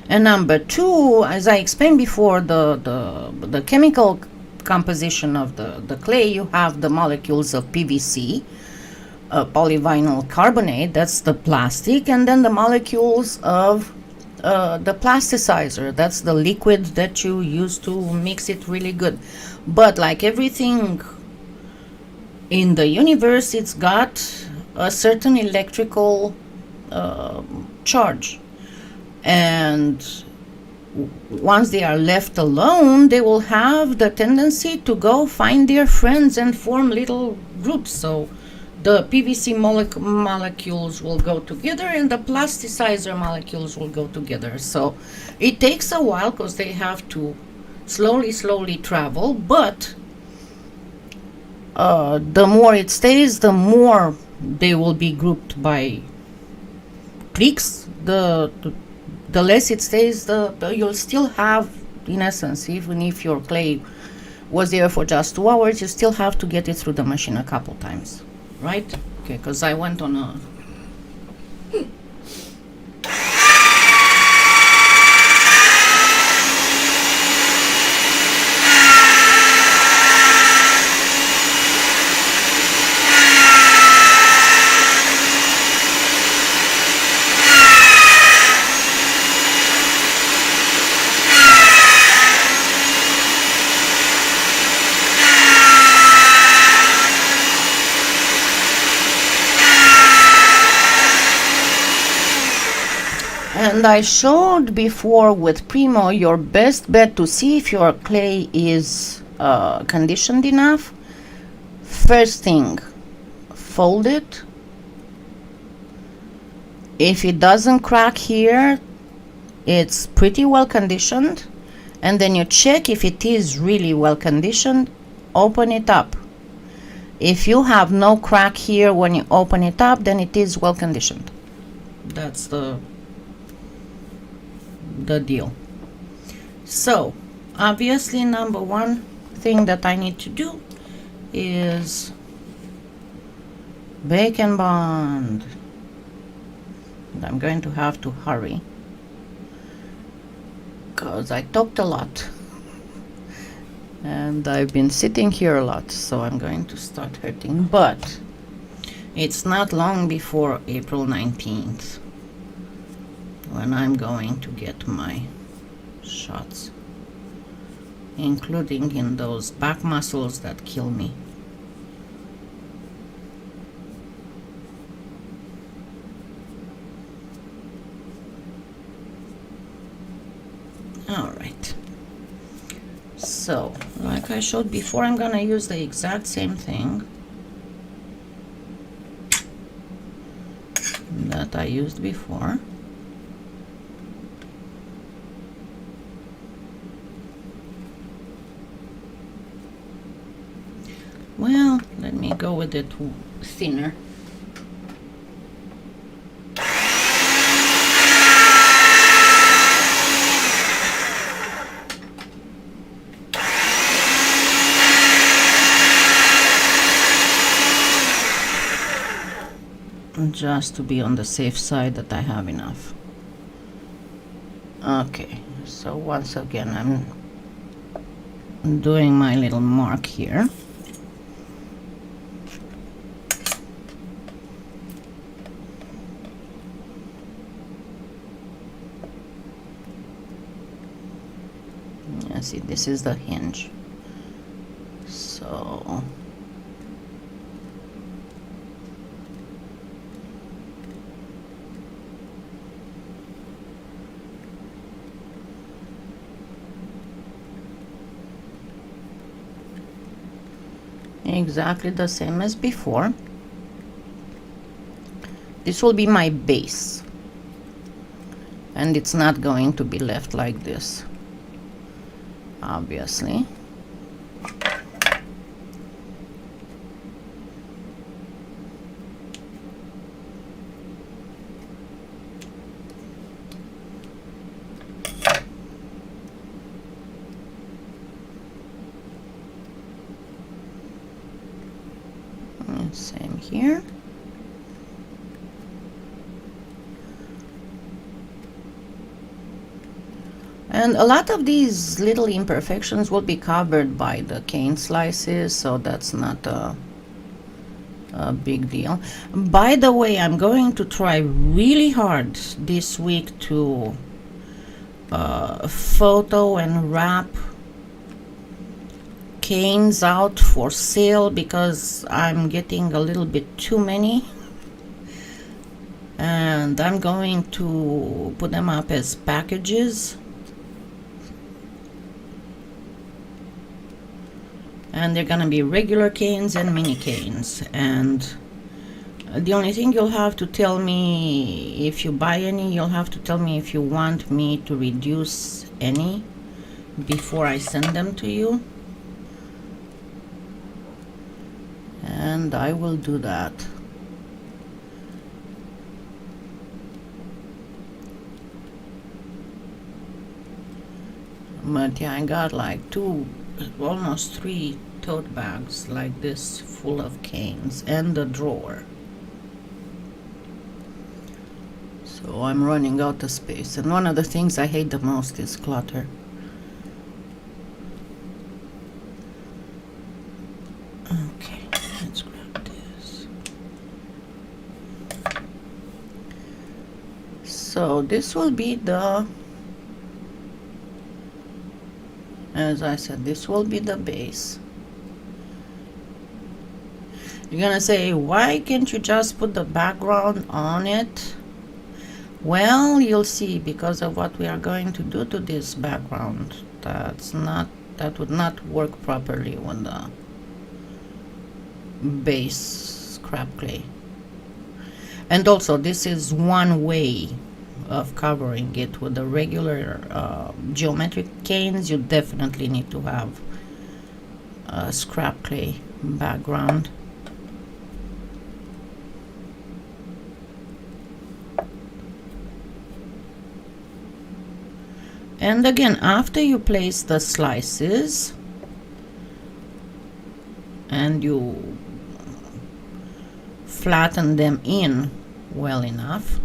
And number two, as I explained before, the chemical composition of the clay, you have the molecules of PVC, polyvinyl carbonate, that's the plastic, and then the molecules of the plasticizer, that's the liquid that you use to mix it really good. But like everything in the universe, it's got a certain electrical charge, and once they are left alone, they will have the tendency to go find their friends and form little groups. So the PVC molecules will go together and the plasticizer molecules will go together. So it takes a while because they have to slowly travel, but the more it stays, the more they will be grouped by cliques. The less it stays, you'll still have, in essence, even if your clay was there for just 2 hours, you still have to get it through the machine a couple times. Right? Okay, because I went on a And I showed before with Premo, your best bet to see if your clay is conditioned enough. First thing, fold it. If it doesn't crack here, it's pretty well conditioned. And then you check if it is really well conditioned, open it up. If you have no crack here when you open it up, then it is well conditioned. That's the deal. So obviously, number one thing that I need to do is bake and bond. And I'm going to have to hurry because I talked a lot and I've been sitting here a lot, so I'm going to start hurting. But it's not long before April 19th when I'm going to get my shots, including in those back muscles that kill me. All right. So, like I showed before, I'm gonna use the exact same thing that I used before. Well, let me go with it thinner. Just to be on the safe side that I have enough. Okay, so once again I'm doing my little mark here. Yeah, see, this is the hinge. So exactly the same as before. This will be my base, and it's not going to be left like this, obviously. And same here. And a lot of these little imperfections will be covered by the cane slices, so that's not a big deal. By the way, I'm going to try really hard this week to photo and wrap canes out for sale, because I'm getting a little bit too many. And I'm going to put them up as packages. And they're gonna be regular canes and mini canes. And the only thing you'll have to tell me, if you buy any, you'll have to tell me if you want me to reduce any before I send them to you. And I will do that. But yeah, I got like almost 3 tote bags like this full of canes and a drawer. So I'm running out of space, and one of the things I hate the most is clutter. Okay, let's grab this. So this will be the, as I said, this will be the base. You're gonna say, why can't you just put the background on it? Well, you'll see, because of what we are going to do to this background. That would not work properly with the base scrap clay. And also, this is one way of covering it. With the regular geometric canes, you definitely need to have a scrap clay background. And again, after you place the slices and you flatten them in well enough,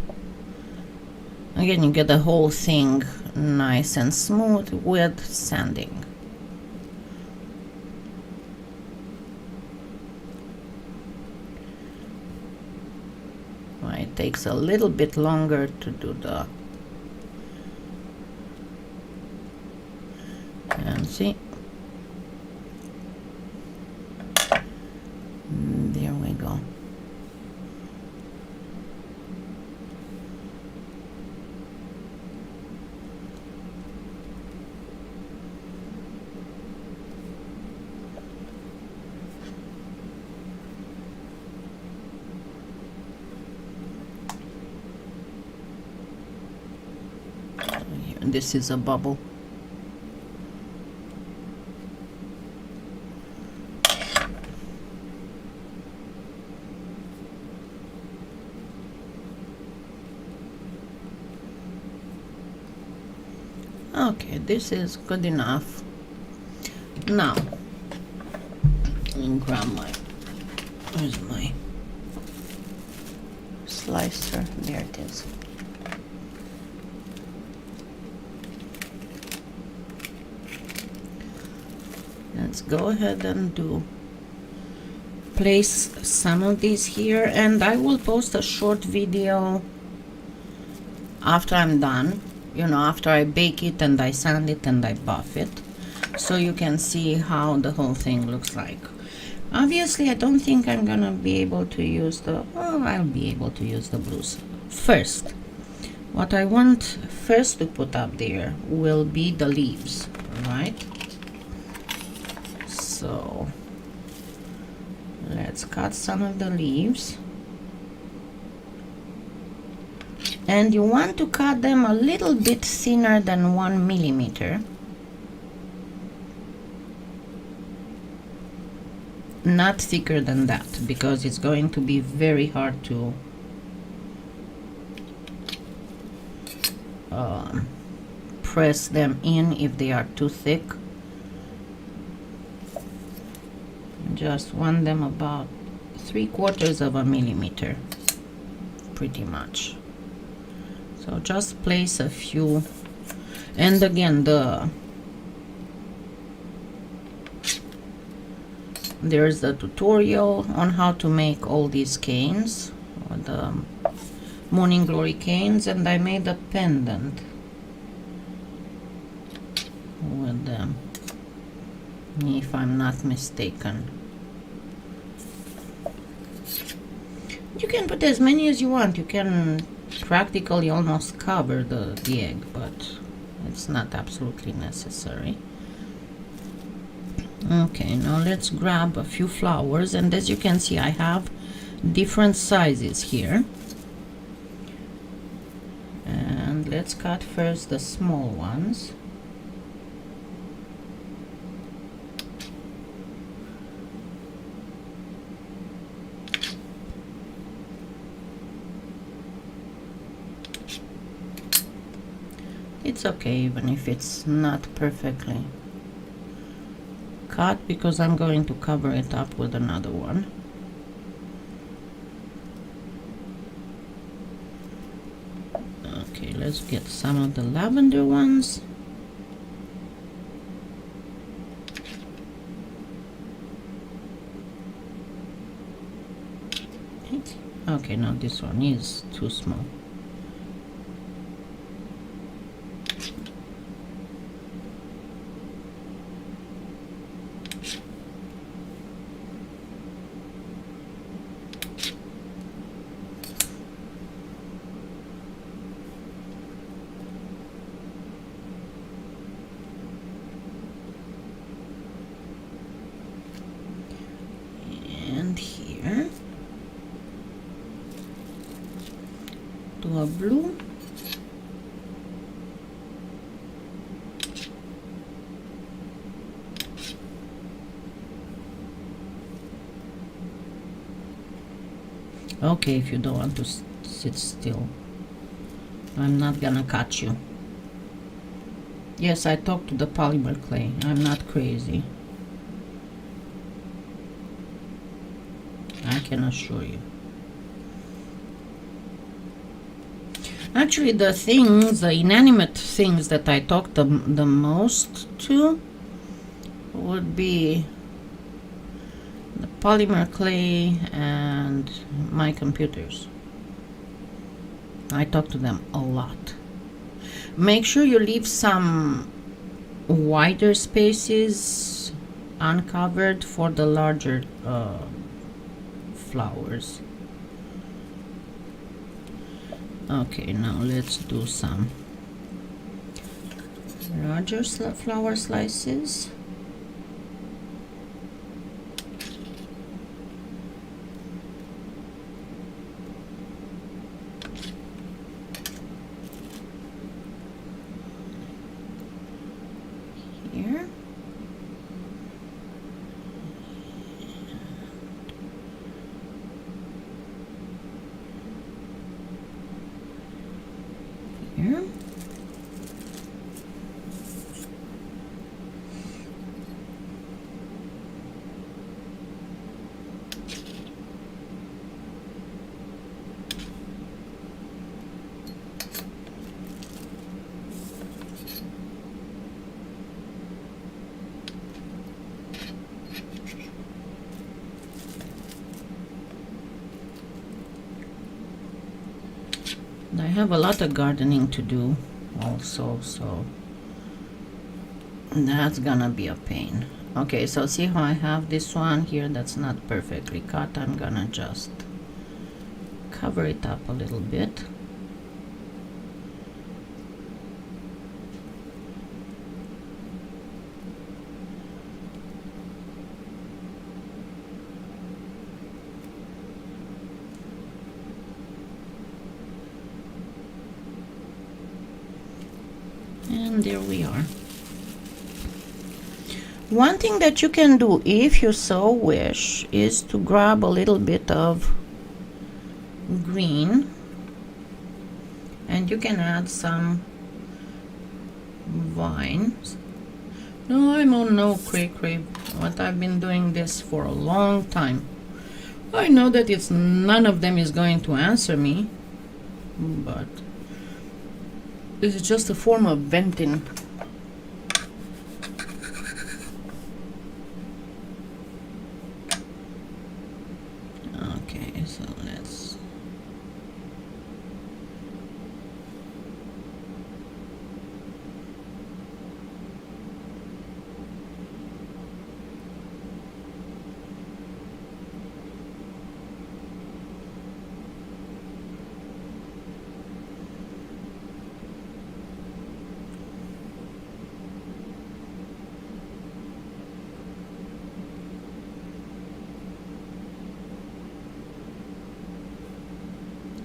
again, you get the whole thing nice and smooth with sanding. It takes a little bit longer to do the, and see, there we go. This is a bubble. Okay, this is good enough. Now, let me grab where's my slicer? There it is. Let's go ahead and place some of these here, and I will post a short video after I'm done, after I bake it and I sand it and I buff it, so you can see how the whole thing looks like. Obviously I don't think I'm gonna be able to use I'll be able to use the blues. First, what I want first to put up there will be the leaves, right? So let's cut some of the leaves, and you want to cut them a little bit thinner than 1 millimeter, not thicker than that, because it's going to be very hard to press them in if they are too thick. Just want them about 3/4 of a millimeter, pretty much. So just place a few, and again there's the tutorial on how to make all these canes, or the Morning Glory canes, and I made a pendant with them, if I'm not mistaken. You can put as many as you want. You can practically almost cover the egg, but it's not absolutely necessary. Okay, now let's grab a few flowers, and as you can see I have different sizes here, and let's cut first the small ones. It's okay even if it's not perfectly cut, because I'm going to cover it up with another one. Okay, let's get some of the lavender ones. Okay, now this one is too small. A blue, okay, if you don't want to sit still, I'm not gonna cut you. Yes, I talked to the polymer clay. I'm not crazy, I can assure you. Actually, the inanimate things that I talk the most to would be the polymer clay and my computers. I talk to them a lot. Make sure you leave some wider spaces uncovered for the larger flowers. Okay, now let's do some larger flower slices. here. I have a lot of gardening to do also, so that's gonna be a pain. Okay, so see how I have this one here that's not perfectly cut. I'm gonna just cover it up a little bit. And there we are. One thing that you can do if you so wish is to grab a little bit of green and you can add some vines. No, I'm on no cray, but I've been doing this for a long time. I know that it's none of them is going to answer me, but this is just a form of venting. Okay, so let's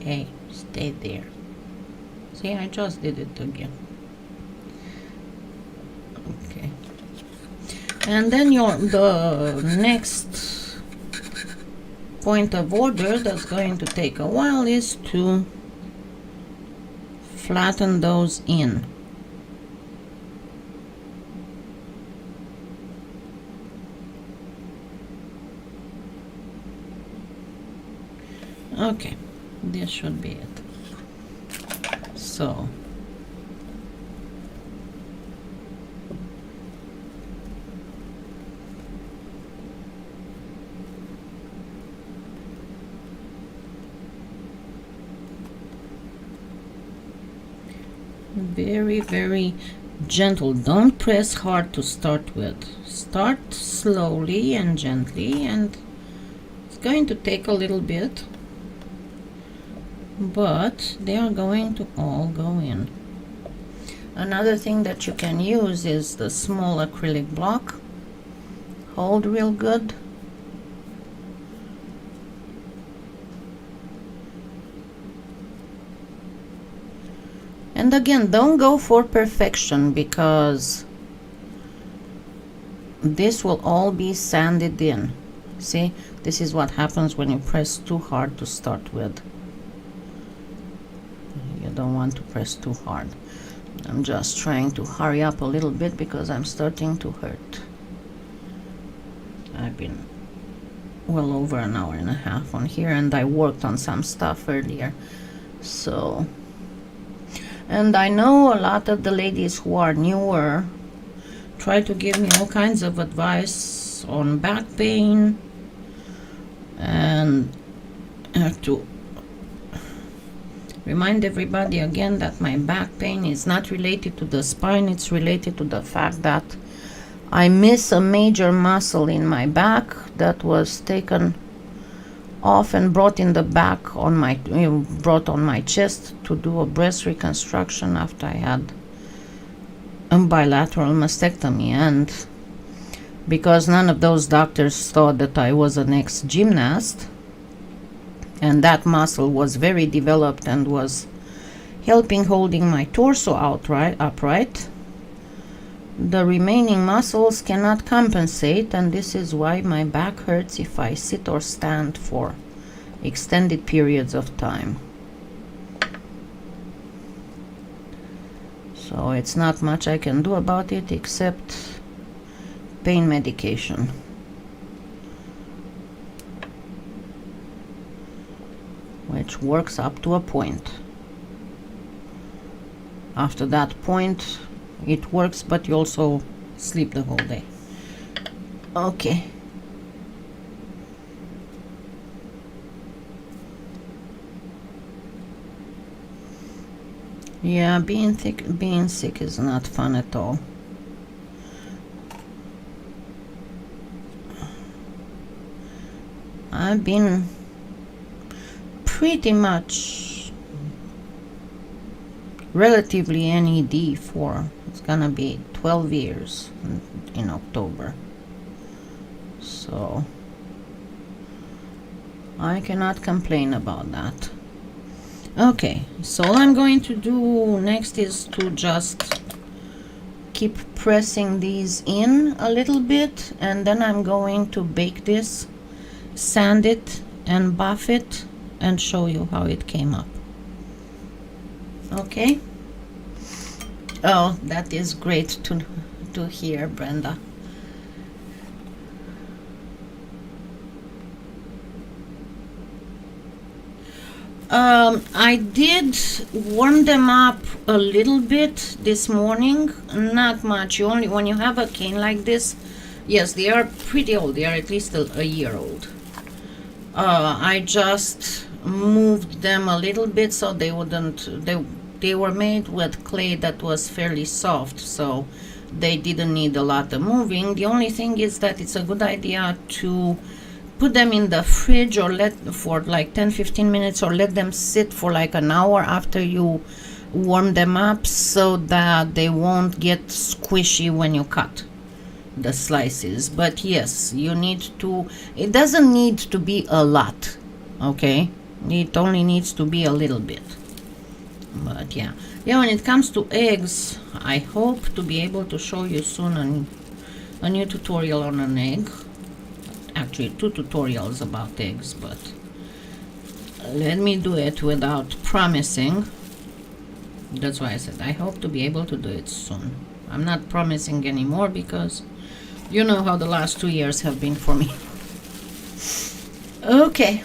hey, stay there. See, I just did it again. Okay. And then the next point of order that's going to take a while is to flatten those in. Okay, this should be it. So very, very gentle. Don't press hard to start with. Start slowly and gently, and it's going to take a little bit, but they are going to all go in. Another thing that you can use is the small acrylic block. Hold real good. And again, don't go for perfection, because this will all be sanded in. See, this is what happens when you press too hard to start with. You don't want to press too hard. I'm just trying to hurry up a little bit because I'm starting to hurt. I've been well over an hour and a half on here, and I worked on some stuff earlier. So, and I know a lot of the ladies who are newer try to give me all kinds of advice on back pain, and I have to remind everybody again that my back pain is not related to the spine. It's related to the fact that I miss a major muscle in my back that was taken off and brought in the back on my brought on my chest to do a breast reconstruction after I had a bilateral mastectomy. And because none of those doctors thought that I was an ex-gymnast, and that muscle was very developed and was helping holding my torso upright, the remaining muscles cannot compensate, and this is why my back hurts if I sit or stand for extended periods of time. So it's not much I can do about it except pain medication. Which works up to a point. After that point, it works, but you also sleep the whole day. Okay. Yeah, being sick is not fun at all. I've been pretty much relatively NED for, it's gonna be 12 years in October. So I cannot complain about that. Okay, so all I'm going to do next is to just keep pressing these in a little bit, and then I'm going to bake this, sand it and buff it, and show you how it came up. Okay. Oh, that is great to hear, Brenda. I did warm them up a little bit this morning, not much. You only, when you have a cane like this, yes, they are pretty old. They are at least a year old. I just moved them a little bit so they wouldn't, they were made with clay that was fairly soft, so they didn't need a lot of moving. The only thing is that it's a good idea to put them in the fridge or let for like 10-15 minutes, or let them sit for like an hour after you warm them up, so that they won't get squishy when you cut the slices. But yes, you need to, it doesn't need to be a lot, okay? It only needs to be a little bit. But yeah, when it comes to eggs, I hope to be able to show you soon a new tutorial on an egg. Actually, 2 tutorials about eggs, but let me do it without promising. That's why I said I hope to be able to do it soon. I'm not promising anymore because you know how the last 2 years have been for me. Okay.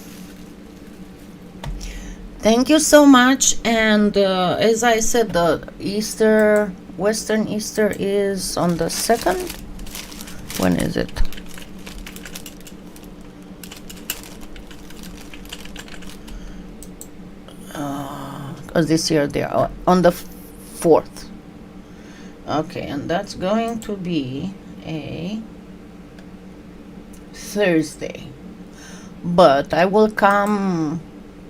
Thank you so much. And as I said, the Easter, Western Easter is on the 2nd. When is it? Because this year they are on the 4th. Okay, and that's going to be a Thursday. But I will come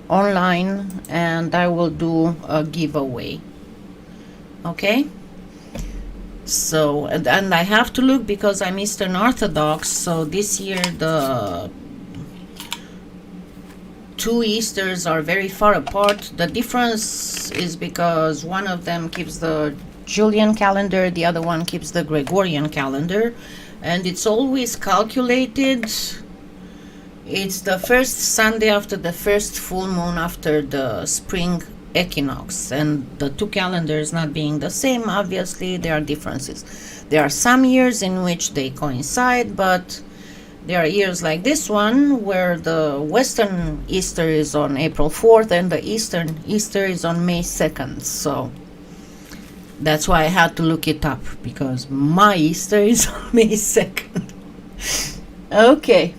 online and I will do a giveaway. Okay? So, and I have to look because I'm Eastern Orthodox, so this year the 2 Easters are very far apart. The difference is because one of them keeps the Julian calendar, the other one keeps the Gregorian calendar, and it's always calculated. It's the first Sunday after the first full moon after the spring equinox, and the 2 calendars not being the same, obviously there are differences. There are some years in which they coincide, but there are years like this one where the Western Easter is on April 4th and the Eastern Easter is on May 2nd. So that's why I had to look it up, because my Easter is on May 2nd. Okay.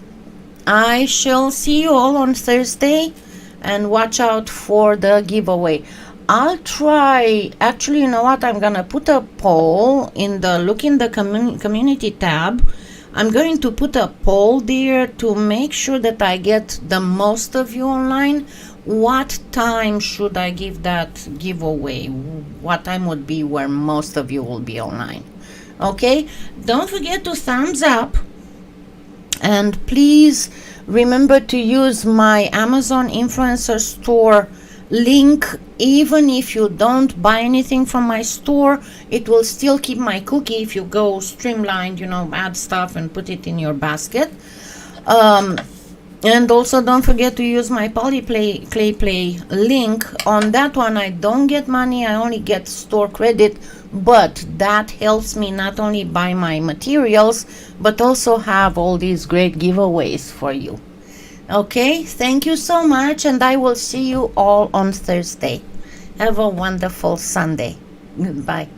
I shall see you all on Thursday, and watch out for the giveaway. I'll try, actually, you know what? I'm gonna put a poll in the, look in the community tab. I'm going to put a poll there to make sure that I get the most of you online. What time should I give that giveaway? What time would be where most of you will be online? Okay? Don't forget to thumbs up. And please remember to use my Amazon Influencer Store link. Even if you don't buy anything from my store, it will still keep my cookie if you go streamlined, you know, add stuff and put it in your basket. And also don't forget to use my PolyClay Play link. On that one I don't get money, I only get store credit, but that helps me not only buy my materials, but also have all these great giveaways for you. Okay, thank you so much, and I will see you all on Thursday. Have a wonderful Sunday. Goodbye.